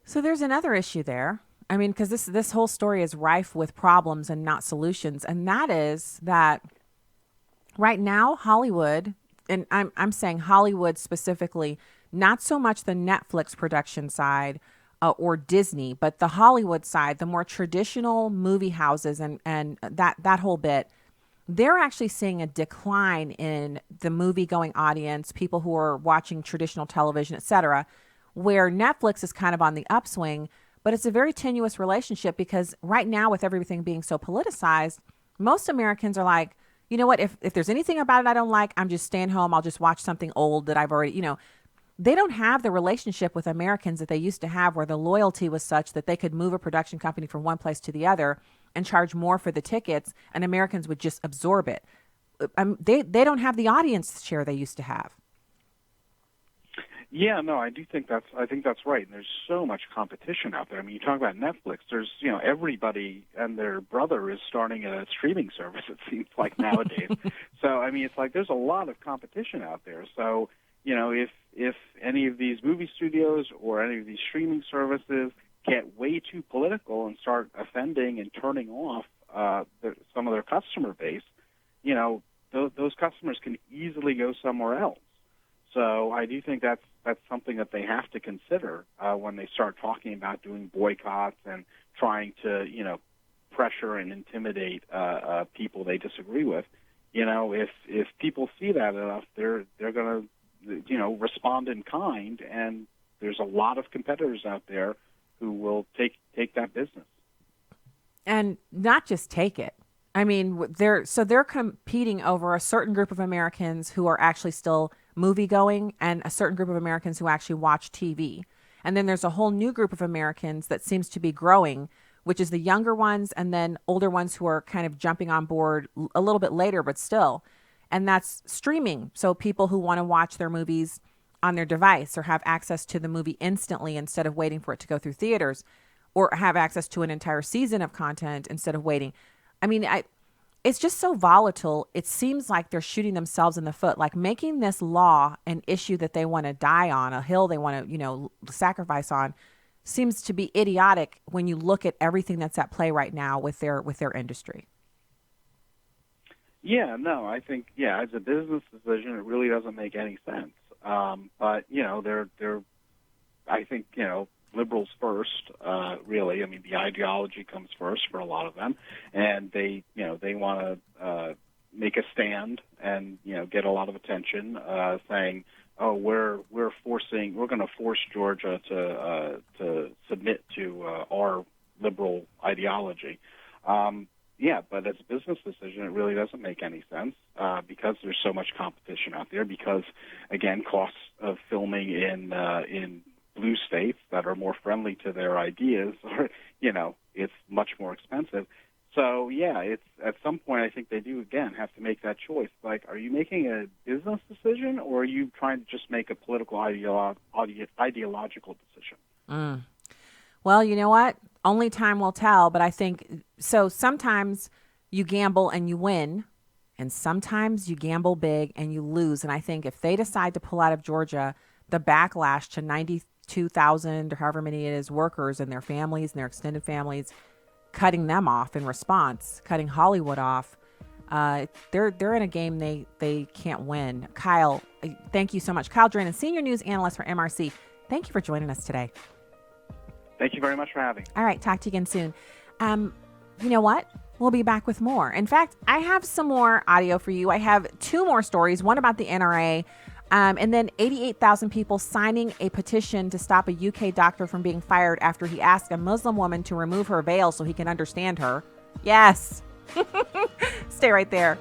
S1: So there's another issue there. I mean, because this whole story is rife with problems and not solutions. And that is that right now, Hollywood, and I'm saying Hollywood specifically, not so much the Netflix production side or Disney, but the Hollywood side, the more traditional movie houses and that whole bit, they're actually seeing a decline in the movie-going audience, people who are watching traditional television, et cetera, where Netflix is kind of on the upswing. But it's a very tenuous relationship because right now, with everything being so politicized, most Americans are like, you know what, if there's anything about it I don't like, I'm just staying home. I'll just watch something old that I've already, they don't have the relationship with Americans that they used to have, where the loyalty was such that they could move a production company from one place to the other and charge more for the tickets, and Americans would just absorb it. They don't have the audience share they used to have.
S11: Yeah, no, I think that's right. And there's so much competition out there. I mean, you talk about Netflix. There's, everybody and their brother is starting a streaming service, it seems like nowadays. So, I mean, it's like there's a lot of competition out there. So, if any of these movie studios or any of these streaming services get way too political and start offending and turning off some of their customer base, those customers can easily go somewhere else. So I do think that's something that they have to consider when they start talking about doing boycotts and trying to, pressure and intimidate people they disagree with. If people see that enough, they're going to, respond in kind, and there's a lot of competitors out there who will take that business.
S1: And not just take it. I mean, they're competing over a certain group of Americans who are actually still movie going and a certain group of Americans who actually watch TV. And then there's a whole new group of Americans that seems to be growing, which is the younger ones and then older ones who are kind of jumping on board a little bit later, but still. And that's streaming. So people who want to watch their movies on their device or have access to the movie instantly instead of waiting for it to go through theaters, or have access to an entire season of content instead of waiting. I mean, it's just so volatile. It seems like they're shooting themselves in the foot, like making this law an issue that they want to die on, a hill they want to, sacrifice on, seems to be idiotic when you look at everything that's at play right now with their industry.
S11: Yeah, no, I think, as a business decision, it really doesn't make any sense. But, they're I think, liberals first, really. I mean, the ideology comes first for a lot of them, and they want to make a stand and get a lot of attention, saying, "Oh, we're going to force Georgia to submit to our liberal ideology." But as a business decision, it really doesn't make any sense because there's so much competition out there. Because again, costs of filming in blue states that are more friendly to their ideas, or it's much more expensive. So it's at some point I think they do again have to make that choice. Like, are you making a business decision, or are you trying to just make a political ideological decision?
S1: Well, you know what? Only time will tell. But I think so. Sometimes you gamble and you win, and sometimes you gamble big and you lose. And I think if they decide to pull out of Georgia, the backlash to 92,000 or however many it is workers and their families and their extended families, cutting them off in response, cutting Hollywood off, they're in a game they can't win. Kyle, thank you so much. Kyle Drennen, Senior News Analyst for MRC. Thank you for joining us today.
S11: Thank you very much for having me.
S1: All right, talk to you again soon. You know what? We'll be back with more. In fact, I have some more audio for you. I have two more stories, one about the NRA, and then 88,000 people signing a petition to stop a UK doctor from being fired after he asked a Muslim woman to remove her veil so he can understand her. Yes. Stay right there.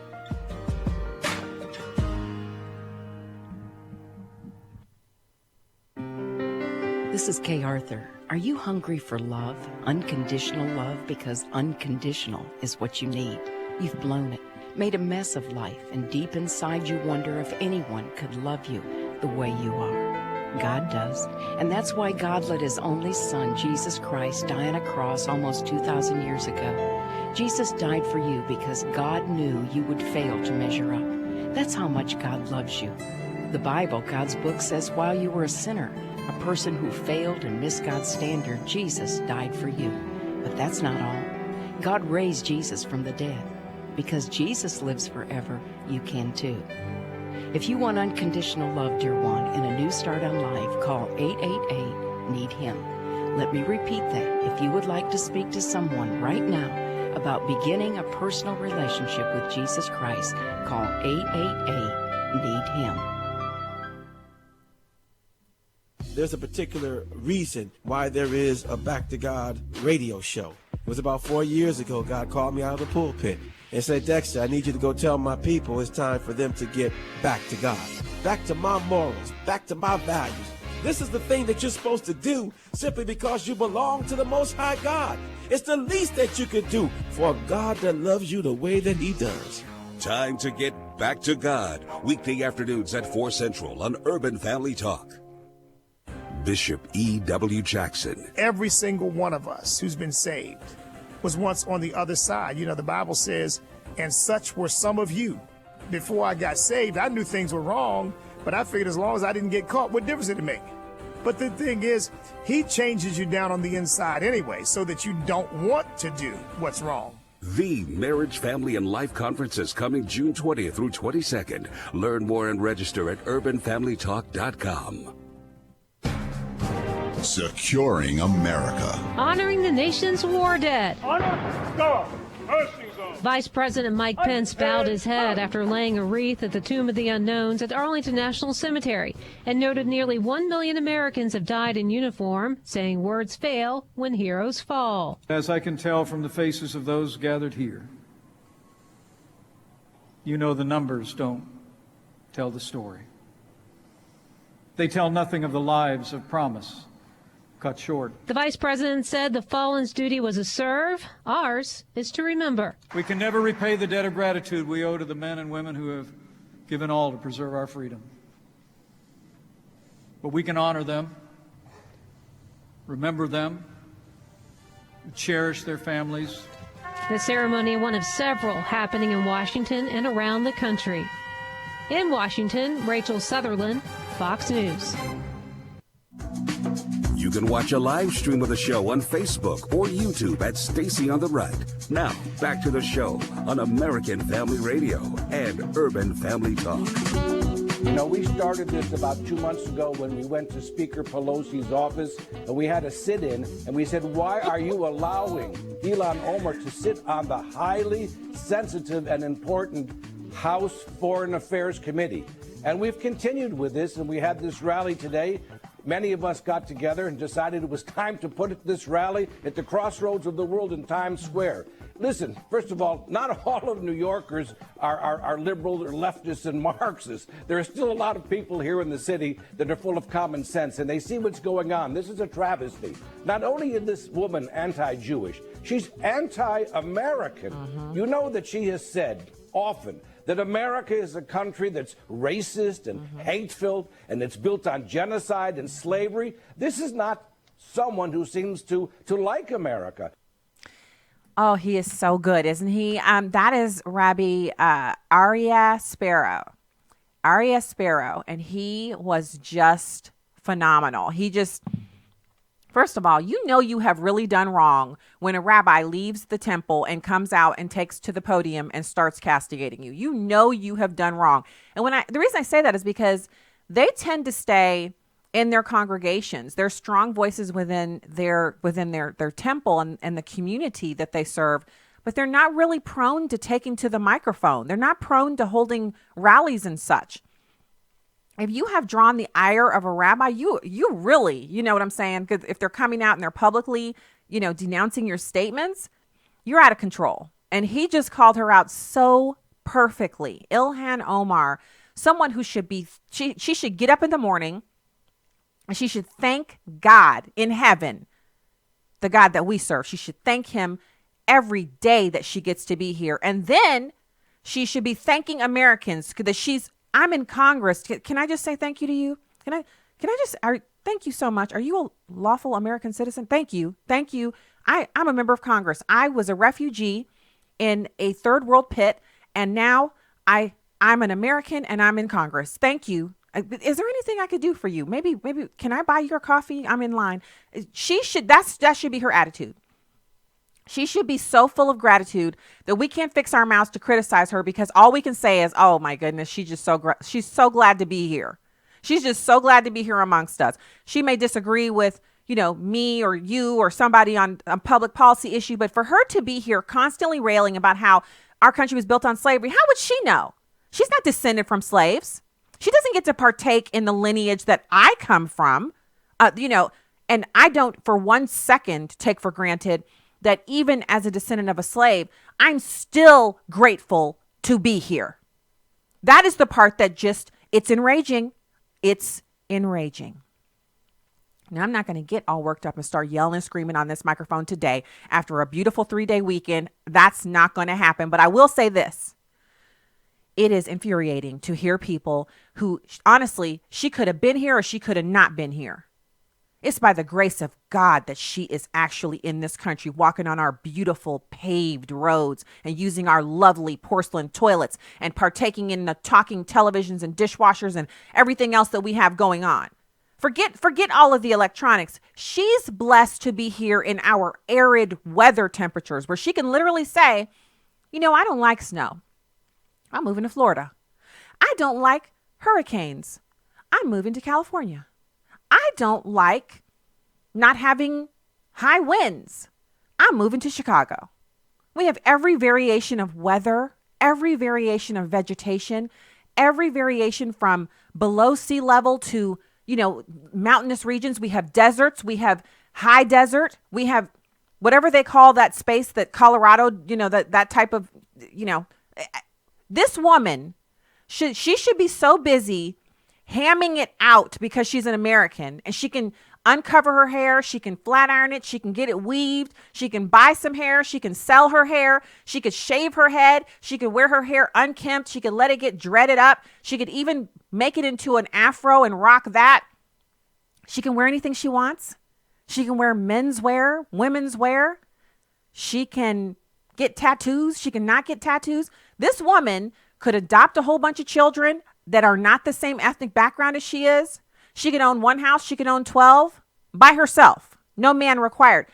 S12: This is Kay Arthur. Are you hungry for love? Unconditional love, because unconditional is what you need. You've blown it, made a mess of life, and deep inside you wonder if anyone could love you the way you are. God does, and that's why God let his only son, Jesus Christ, die on a cross almost 2,000 years ago. Jesus died for you because God knew you would fail to measure up. That's how much God loves you. The Bible, God's book, says while you were a sinner, a person who failed and missed God's standard, Jesus died for you. But that's not all. God raised Jesus from the dead. Because Jesus lives forever, you can too. If you want unconditional love, dear one, and a new start on life, call 888-NEED-HIM. Let me repeat that. If you would like to speak to someone right now about beginning a personal relationship with Jesus Christ, call 888-NEED-HIM.
S13: There's a particular reason why there is a Back to God radio show. It was about 4 years ago, God called me out of the pulpit and said, Dexter, I need you to go tell my people it's time for them to get back to God, back to my morals, back to my values. This is the thing that you're supposed to do simply because you belong to the Most High God. It's the least that you could do for a God that loves you the way that he does.
S6: Time to get back to God. Weekday afternoons at 4 Central on Urban Family Talk. Bishop E.W. Jackson.
S14: Every single one of us who's been saved was once on the other side. You know, the Bible says, and such were some of you. Before I got saved, I knew things were wrong, But I figured as long as I didn't get caught, what difference did it make? But the thing is, he changes you down on the inside anyway, so that you don't want to do what's wrong.
S6: The Marriage, Family, and Life Conference is coming June 20th through 22nd. Learn more and register at urbanfamilytalk.com.
S15: Securing America.
S17: Honoring the nation's war debt.
S15: Go.
S17: Vice President Mike Pence bowed his head after laying a wreath at the Tomb of the Unknowns at Arlington National Cemetery and noted nearly 1 million Americans have died in uniform, saying words fail when heroes fall.
S18: As I can tell from the faces of those gathered here, you know the numbers don't tell the story. They tell nothing of the lives of promise cut short.
S17: The vice president said the fallen's duty was to serve. Ours is to remember.
S18: We can never repay the debt of gratitude we owe to the men and women who have given all to preserve our freedom. But we can honor them, remember them, cherish their families.
S17: The ceremony, one of several happening in Washington and around the country. In Washington, Rachel Sutherland, Fox News.
S6: You can watch a live stream of the show on Facebook or YouTube at Stacy on the Right. Now, back to the show on American Family Radio and Urban Family Talk.
S19: You know, we started this about 2 months ago when we went to Speaker Pelosi's office and we had a sit-in and we said, why are you allowing Ilhan Omar to sit on the highly sensitive and important House Foreign Affairs Committee? And we've continued with this, and we had this rally today. Many of us got together and decided it was time to put this rally at the crossroads of the world in Times Square. Listen, first of all, not all of New Yorkers are liberal or leftists and Marxists. There are still a lot of people here in the city that are full of common sense, and they see what's going on. This is a travesty. Not only is this woman anti-Jewish, she's anti-American. You know that she has said often that America is a country that's racist and hate-filled and it's built on genocide and slavery. This is not someone who seems to like America.
S1: Oh, he is so good, isn't he? That is Rabbi Aryeh Sparrow. Aryeh Sparrow, and he was just phenomenal. First of all, you know you have really done wrong when a rabbi leaves the temple and comes out and takes to the podium and starts castigating you. You know you have done wrong. And the reason I say that is because they tend to stay in their congregations. They're strong voices within their temple and the community that they serve, but they're not really prone to taking to the microphone. They're not prone to holding rallies and such. If you have drawn the ire of a rabbi, you really, you know what I'm saying? Because if they're coming out and they're publicly, denouncing your statements, you're out of control. And he just called her out so perfectly. Ilhan Omar, someone who should be, she should get up in the morning and she should thank God in heaven, the God that we serve. She should thank him every day that she gets to be here. And then she should be thanking Americans because I'm in Congress. Can I just say thank you to you? Thank you so much. Are you a lawful American citizen? Thank you. Thank you. I'm a member of Congress. I was a refugee in a third world pit, and now I'm an American and I'm in Congress. Thank you. Is there anything I could do for you? Maybe can I buy your coffee? I'm in line. That should be her attitude. She should be so full of gratitude that we can't fix our mouths to criticize her because all we can say is, oh my goodness, she's so glad to be here. She's just so glad to be here amongst us. She may disagree with, me or you or somebody on a public policy issue, but for her to be here constantly railing about how our country was built on slavery, how would she know? She's not descended from slaves. She doesn't get to partake in the lineage that I come from, and I don't for 1 second take for granted that even as a descendant of a slave, I'm still grateful to be here. That is the part that it's enraging. It's enraging. Now, I'm not going to get all worked up and start yelling and screaming on this microphone today after a beautiful 3-day weekend. That's not going to happen. But I will say this. It is infuriating to hear people who, honestly, she could have been here or she could have not been here. It's by the grace of God that she is actually in this country, walking on our beautiful paved roads and using our lovely porcelain toilets and partaking in the talking televisions and dishwashers and everything else that we have going on. Forget all of the electronics. She's blessed to be here in our arid weather temperatures where she can literally say, I don't like snow. I'm moving to Florida. I don't like hurricanes. I'm moving to California. I don't like not having high winds. I'm moving to Chicago. We have every variation of weather, every variation of vegetation, every variation from below sea level to, mountainous regions. We have deserts. We have high desert. We have whatever they call that space that Colorado, that type of, this woman she should be so busy hamming it out because she's an American and she can uncover her hair. She can flat iron it. She can get it weaved. She can buy some hair. She can sell her hair. She could shave her head. She could wear her hair unkempt. She could let it get dreaded up. She could even make it into an afro and rock that. She can wear anything she wants. She can wear men's wear, women's wear. She can get tattoos. She can not get tattoos. This woman could adopt a whole bunch of children that are not the same ethnic background as she is. She could own one house. She could own 12 by herself. No man required.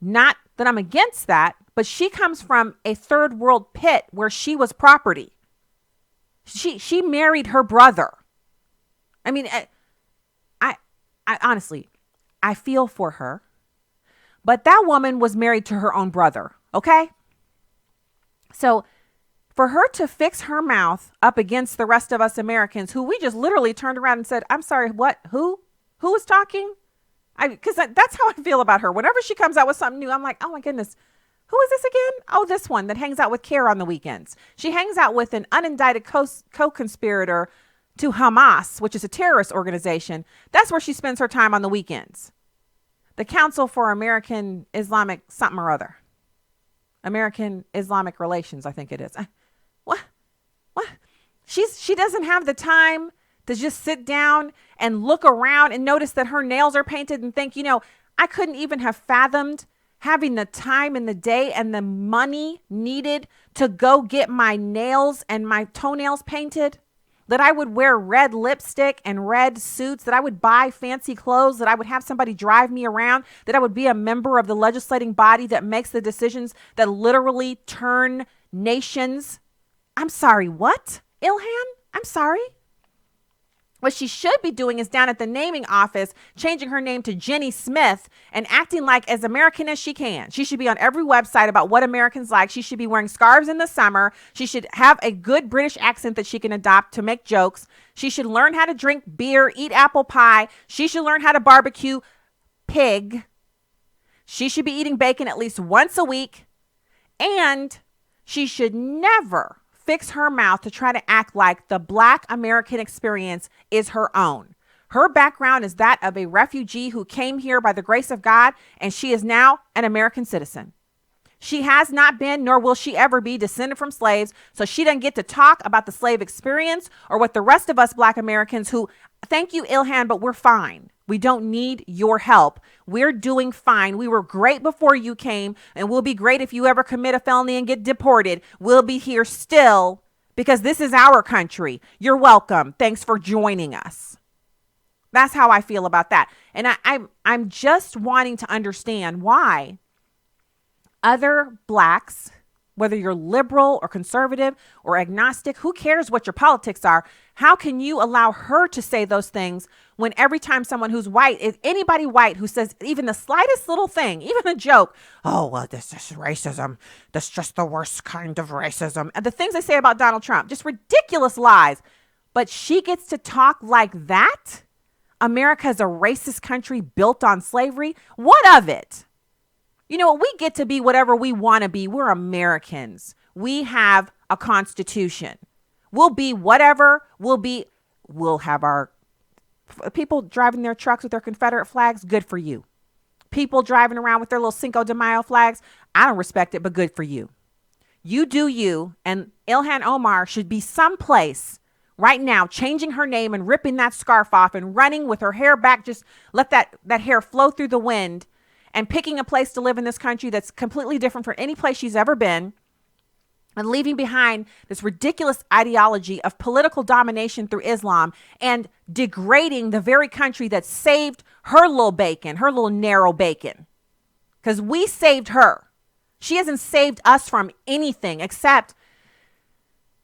S1: Not that I'm against that, but she comes from a third world pit where she was property. She married her brother. I mean, I honestly, I feel for her, but that woman was married to her own brother. Okay. So for her to fix her mouth up against the rest of us Americans who we just literally turned around and said, I'm sorry, what? Who is talking? Because that's how I feel about her. Whenever she comes out with something new, I'm like, oh my goodness, who is this again? Oh, this one that hangs out with CARE on the weekends. She hangs out with an unindicted co-conspirator to Hamas, which is a terrorist organization. That's where she spends her time on the weekends. The Council for American Islamic something or other. American Islamic Relations, I think it is. What? She doesn't have the time to just sit down and look around and notice that her nails are painted and think, I couldn't even have fathomed having the time in the day and the money needed to go get my nails and my toenails painted, that I would wear red lipstick and red suits, that I would buy fancy clothes, that I would have somebody drive me around, that I would be a member of the legislating body that makes the decisions that literally turn nations. I'm sorry, what? Ilhan? I'm sorry. What she should be doing is down at the naming office, changing her name to Jenny Smith and acting like as American as she can. She should be on every website about what Americans like. She should be wearing scarves in the summer. She should have a good British accent that she can adopt to make jokes. She should learn how to drink beer, eat apple pie. She should learn how to barbecue pig. She should be eating bacon at least once a week. And she should never fix her mouth to try to act like the Black American experience is her own. Her background is that of a refugee who came here by the grace of God, and she is now an American citizen. She has not been, nor will she ever be, descended from slaves, so she doesn't get to talk about the slave experience or what the rest of us Black Americans who, thank you, Ilhan, but we're fine. We don't need your help. We're doing fine. We were great before you came, and we'll be great if you ever commit a felony and get deported. We'll be here still because this is our country. You're welcome. Thanks for joining us. That's how I feel about that. And I'm just wanting to understand why other Blacks, whether you're liberal or conservative or agnostic, who cares what your politics are? How can you allow her to say those things when every time someone who's white, is anybody white who says even the slightest little thing, even a joke, oh, well, this is racism. That's just the worst kind of racism. And the things they say about Donald Trump, just ridiculous lies. But she gets to talk like that? America is a racist country built on slavery. What of it? You know, we get to be whatever we want to be. We're Americans. We have a constitution. We'll be whatever we'll have our people driving their trucks with their Confederate flags. Good for you. People driving around with their little Cinco de Mayo flags. I don't respect it, but good for you. You do you. And Ilhan Omar should be someplace right now, changing her name and ripping that scarf off and running with her hair back, just let that hair flow through the wind, and picking a place to live in this country that's completely different from any place she's ever been, and leaving behind this ridiculous ideology of political domination through Islam and degrading the very country that saved her little bacon, her little narrow bacon. Because we saved her. She hasn't saved us from anything except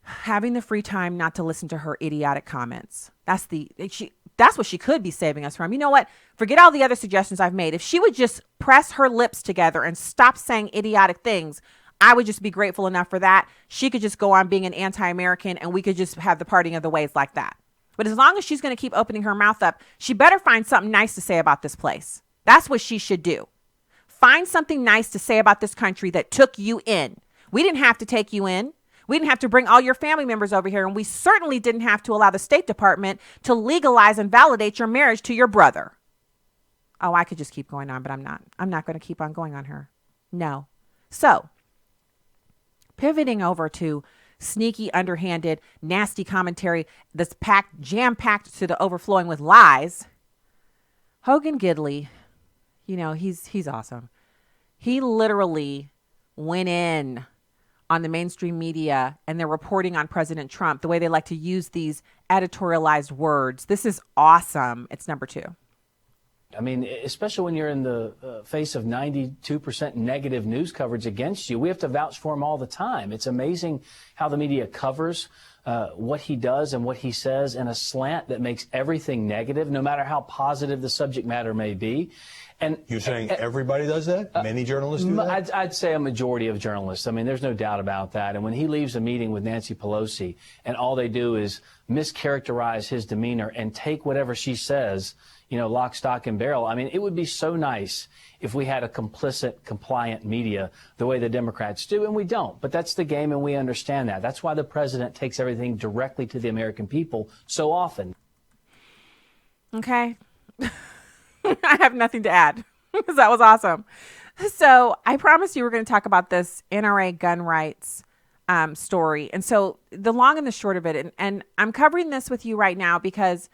S1: having the free time not to listen to her idiotic comments. That's what she could be saving us from. You know what? Forget all the other suggestions I've made. If she would just press her lips together and stop saying idiotic things, I would just be grateful enough for that. She could just go on being an anti-American and we could just have the parting of the ways like that. But as long as she's going to keep opening her mouth up, she better find something nice to say about this place. That's what she should do. Find something nice to say about this country that took you in. We didn't have to take you in. We didn't have to bring all your family members over here. And we certainly didn't have to allow the State Department to legalize and validate your marriage to your brother. Oh, I could just keep going on, but I'm not. I'm not going to keep on going on her. No. So, pivoting over to sneaky, underhanded, nasty commentary that's jam-packed to the overflowing with lies. Hogan Gidley, you know, he's awesome. He literally went in on the mainstream media and they're reporting on President Trump, the way they like to use these editorialized words. This is awesome. It's number 2.
S2: I mean, especially when you're in the face of 92% negative news coverage against you, we have to vouch for him all the time. It's amazing how the media covers what he does and what he says in a slant that makes everything negative, no matter how positive the subject matter may be. And
S3: you're saying everybody does that? Many journalists do that?
S2: I'd say a majority of journalists. I mean, there's no doubt about that. And when he leaves a meeting with Nancy Pelosi and all they do is mischaracterize his demeanor and take whatever she says, you know, lock, stock, and barrel. I mean, it would be so nice if we had a complicit, compliant media the way the Democrats do, and we don't. But that's the game, and we understand that. That's why the president takes everything directly to the American people so often.
S1: Okay. I have nothing to add because that was awesome. So I promised you we're going to talk about this NRA gun rights story. And so the long and the short of it, and I'm covering this with you right now because,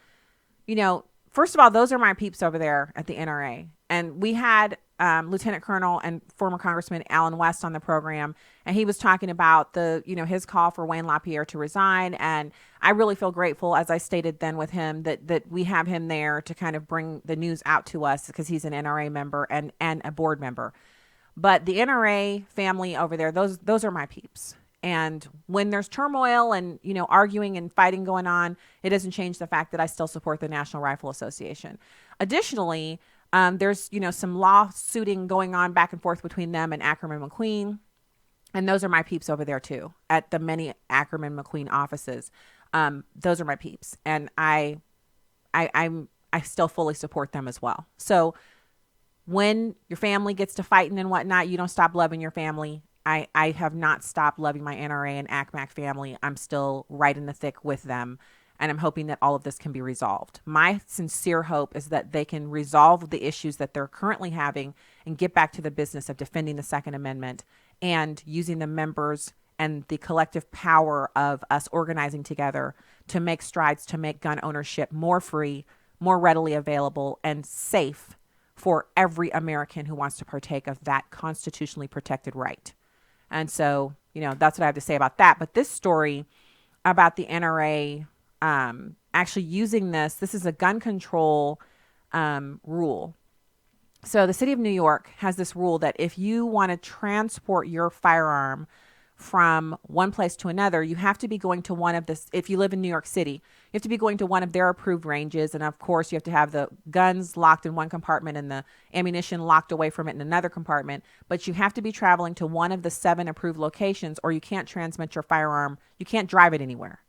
S1: you know, first of all, those are my peeps over there at the NRA. And we had Lieutenant Colonel and former Congressman Alan West on the program, and he was talking about his call for Wayne LaPierre to resign. And I really feel grateful, as I stated then with him, that we have him there to kind of bring the news out to us because he's an NRA member and a board member. But the NRA family over there, those are my peeps. And when there's turmoil and, you know, arguing and fighting going on, it doesn't change the fact that I still support the National Rifle Association. Additionally, there's, you know, some lawsuiting going on back and forth between them and Ackerman McQueen. And those are my peeps over there, too, at the many Ackerman McQueen offices. Those are my peeps. And I still fully support them as well. So when your family gets to fighting and whatnot, you don't stop loving your family. I have not stopped loving my NRA and ACMAC family. I'm still right in the thick with them. And I'm hoping that all of this can be resolved. My sincere hope is that they can resolve the issues that they're currently having and get back to the business of defending the Second Amendment and using the members and the collective power of us organizing together to make strides to make gun ownership more free, more readily available, and safe for every American who wants to partake of that constitutionally protected right. And so, you know, that's what I have to say about that. But this story about the NRA actually using this is a gun control rule. So the city of New York has this rule that if you want to transport your firearm from one place to another, you have to be going to one of this. If you live in New York City, you have to be going to one of their approved ranges. And of course, you have to have the guns locked in one compartment and the ammunition locked away from it in another compartment. But you have to be traveling to one of the 7 approved locations, or you can't transmit your firearm. You can't drive it anywhere.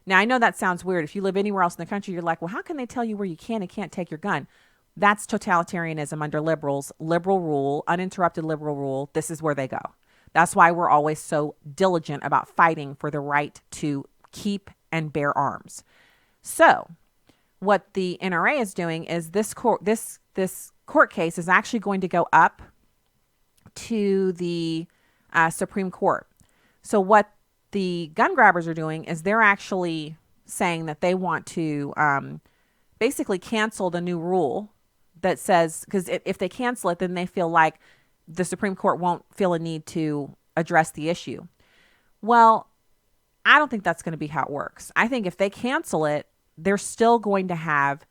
S1: Now, I know that sounds weird. If you live anywhere else in the country, you're like, well, how can they tell you where you can and can't take your gun? That's totalitarianism under liberals, liberal rule, uninterrupted liberal rule. This is where they go. That's why we're always so diligent about fighting for the right to keep and bear arms. So what the NRA is doing is this court case is actually going to go up to the Supreme Court. So what the gun grabbers are doing is they're actually saying that they want to basically cancel the new rule that says, because if they cancel it, then they feel like the Supreme Court won't feel a need to address the issue. Well, I don't think that's going to be how it works. I think if they cancel it, they're still going to have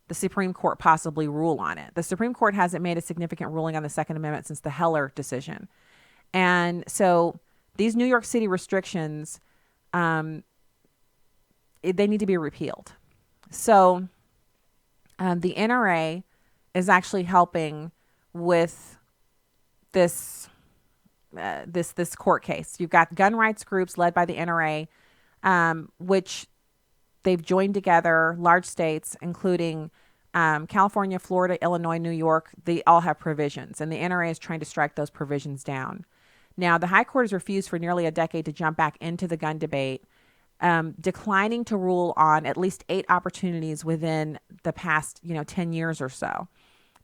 S1: the Supreme Court possibly rule on it. The Supreme Court hasn't made a significant ruling on the Second Amendment since the Heller decision. And so these New York City restrictions, they need to be repealed. So the NRA is actually helping with this court case. You've got gun rights groups led by the NRA, which they've joined together, large states, including California, Florida, Illinois, New York. They all have provisions, and the NRA is trying to strike those provisions down. Now, the High Court has refused for nearly a decade to jump back into the gun debate, declining to rule on at least 8 opportunities within the past 10 years or so.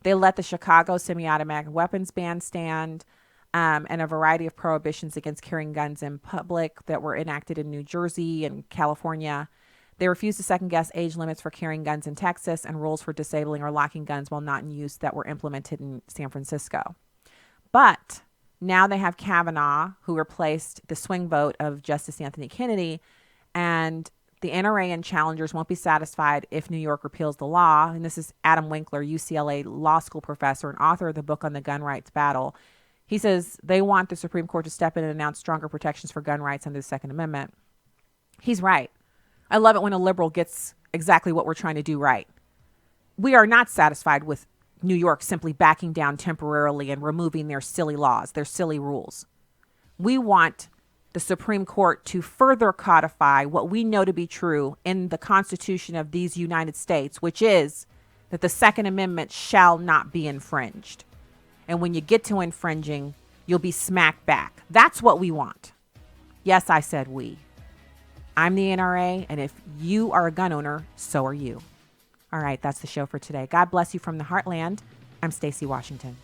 S1: They let the Chicago semi-automatic weapons ban stand, and a variety of prohibitions against carrying guns in public that were enacted in New Jersey and California. They refused to second-guess age limits for carrying guns in Texas and rules for disabling or locking guns while not in use that were implemented in San Francisco. But now they have Kavanaugh, who replaced the swing vote of Justice Anthony Kennedy, and the NRA and challengers won't be satisfied if New York repeals the law. And this is Adam Winkler, UCLA law school professor and author of the book on the gun rights battle. He says they want the Supreme Court to step in and announce stronger protections for gun rights under the Second Amendment. He's right. I love it when a liberal gets exactly what we're trying to do right. We are not satisfied with New York simply backing down temporarily and removing their silly laws, their silly rules. We want the Supreme Court to further codify what we know to be true in the Constitution of these United States, which is that the Second Amendment shall not be infringed. And when you get to infringing, you'll be smacked back. That's what we want. Yes, I said we. I'm the NRA, and if you are a gun owner, so are you. All right, that's the show for today. God bless you from the Heartland. I'm Stacy Washington.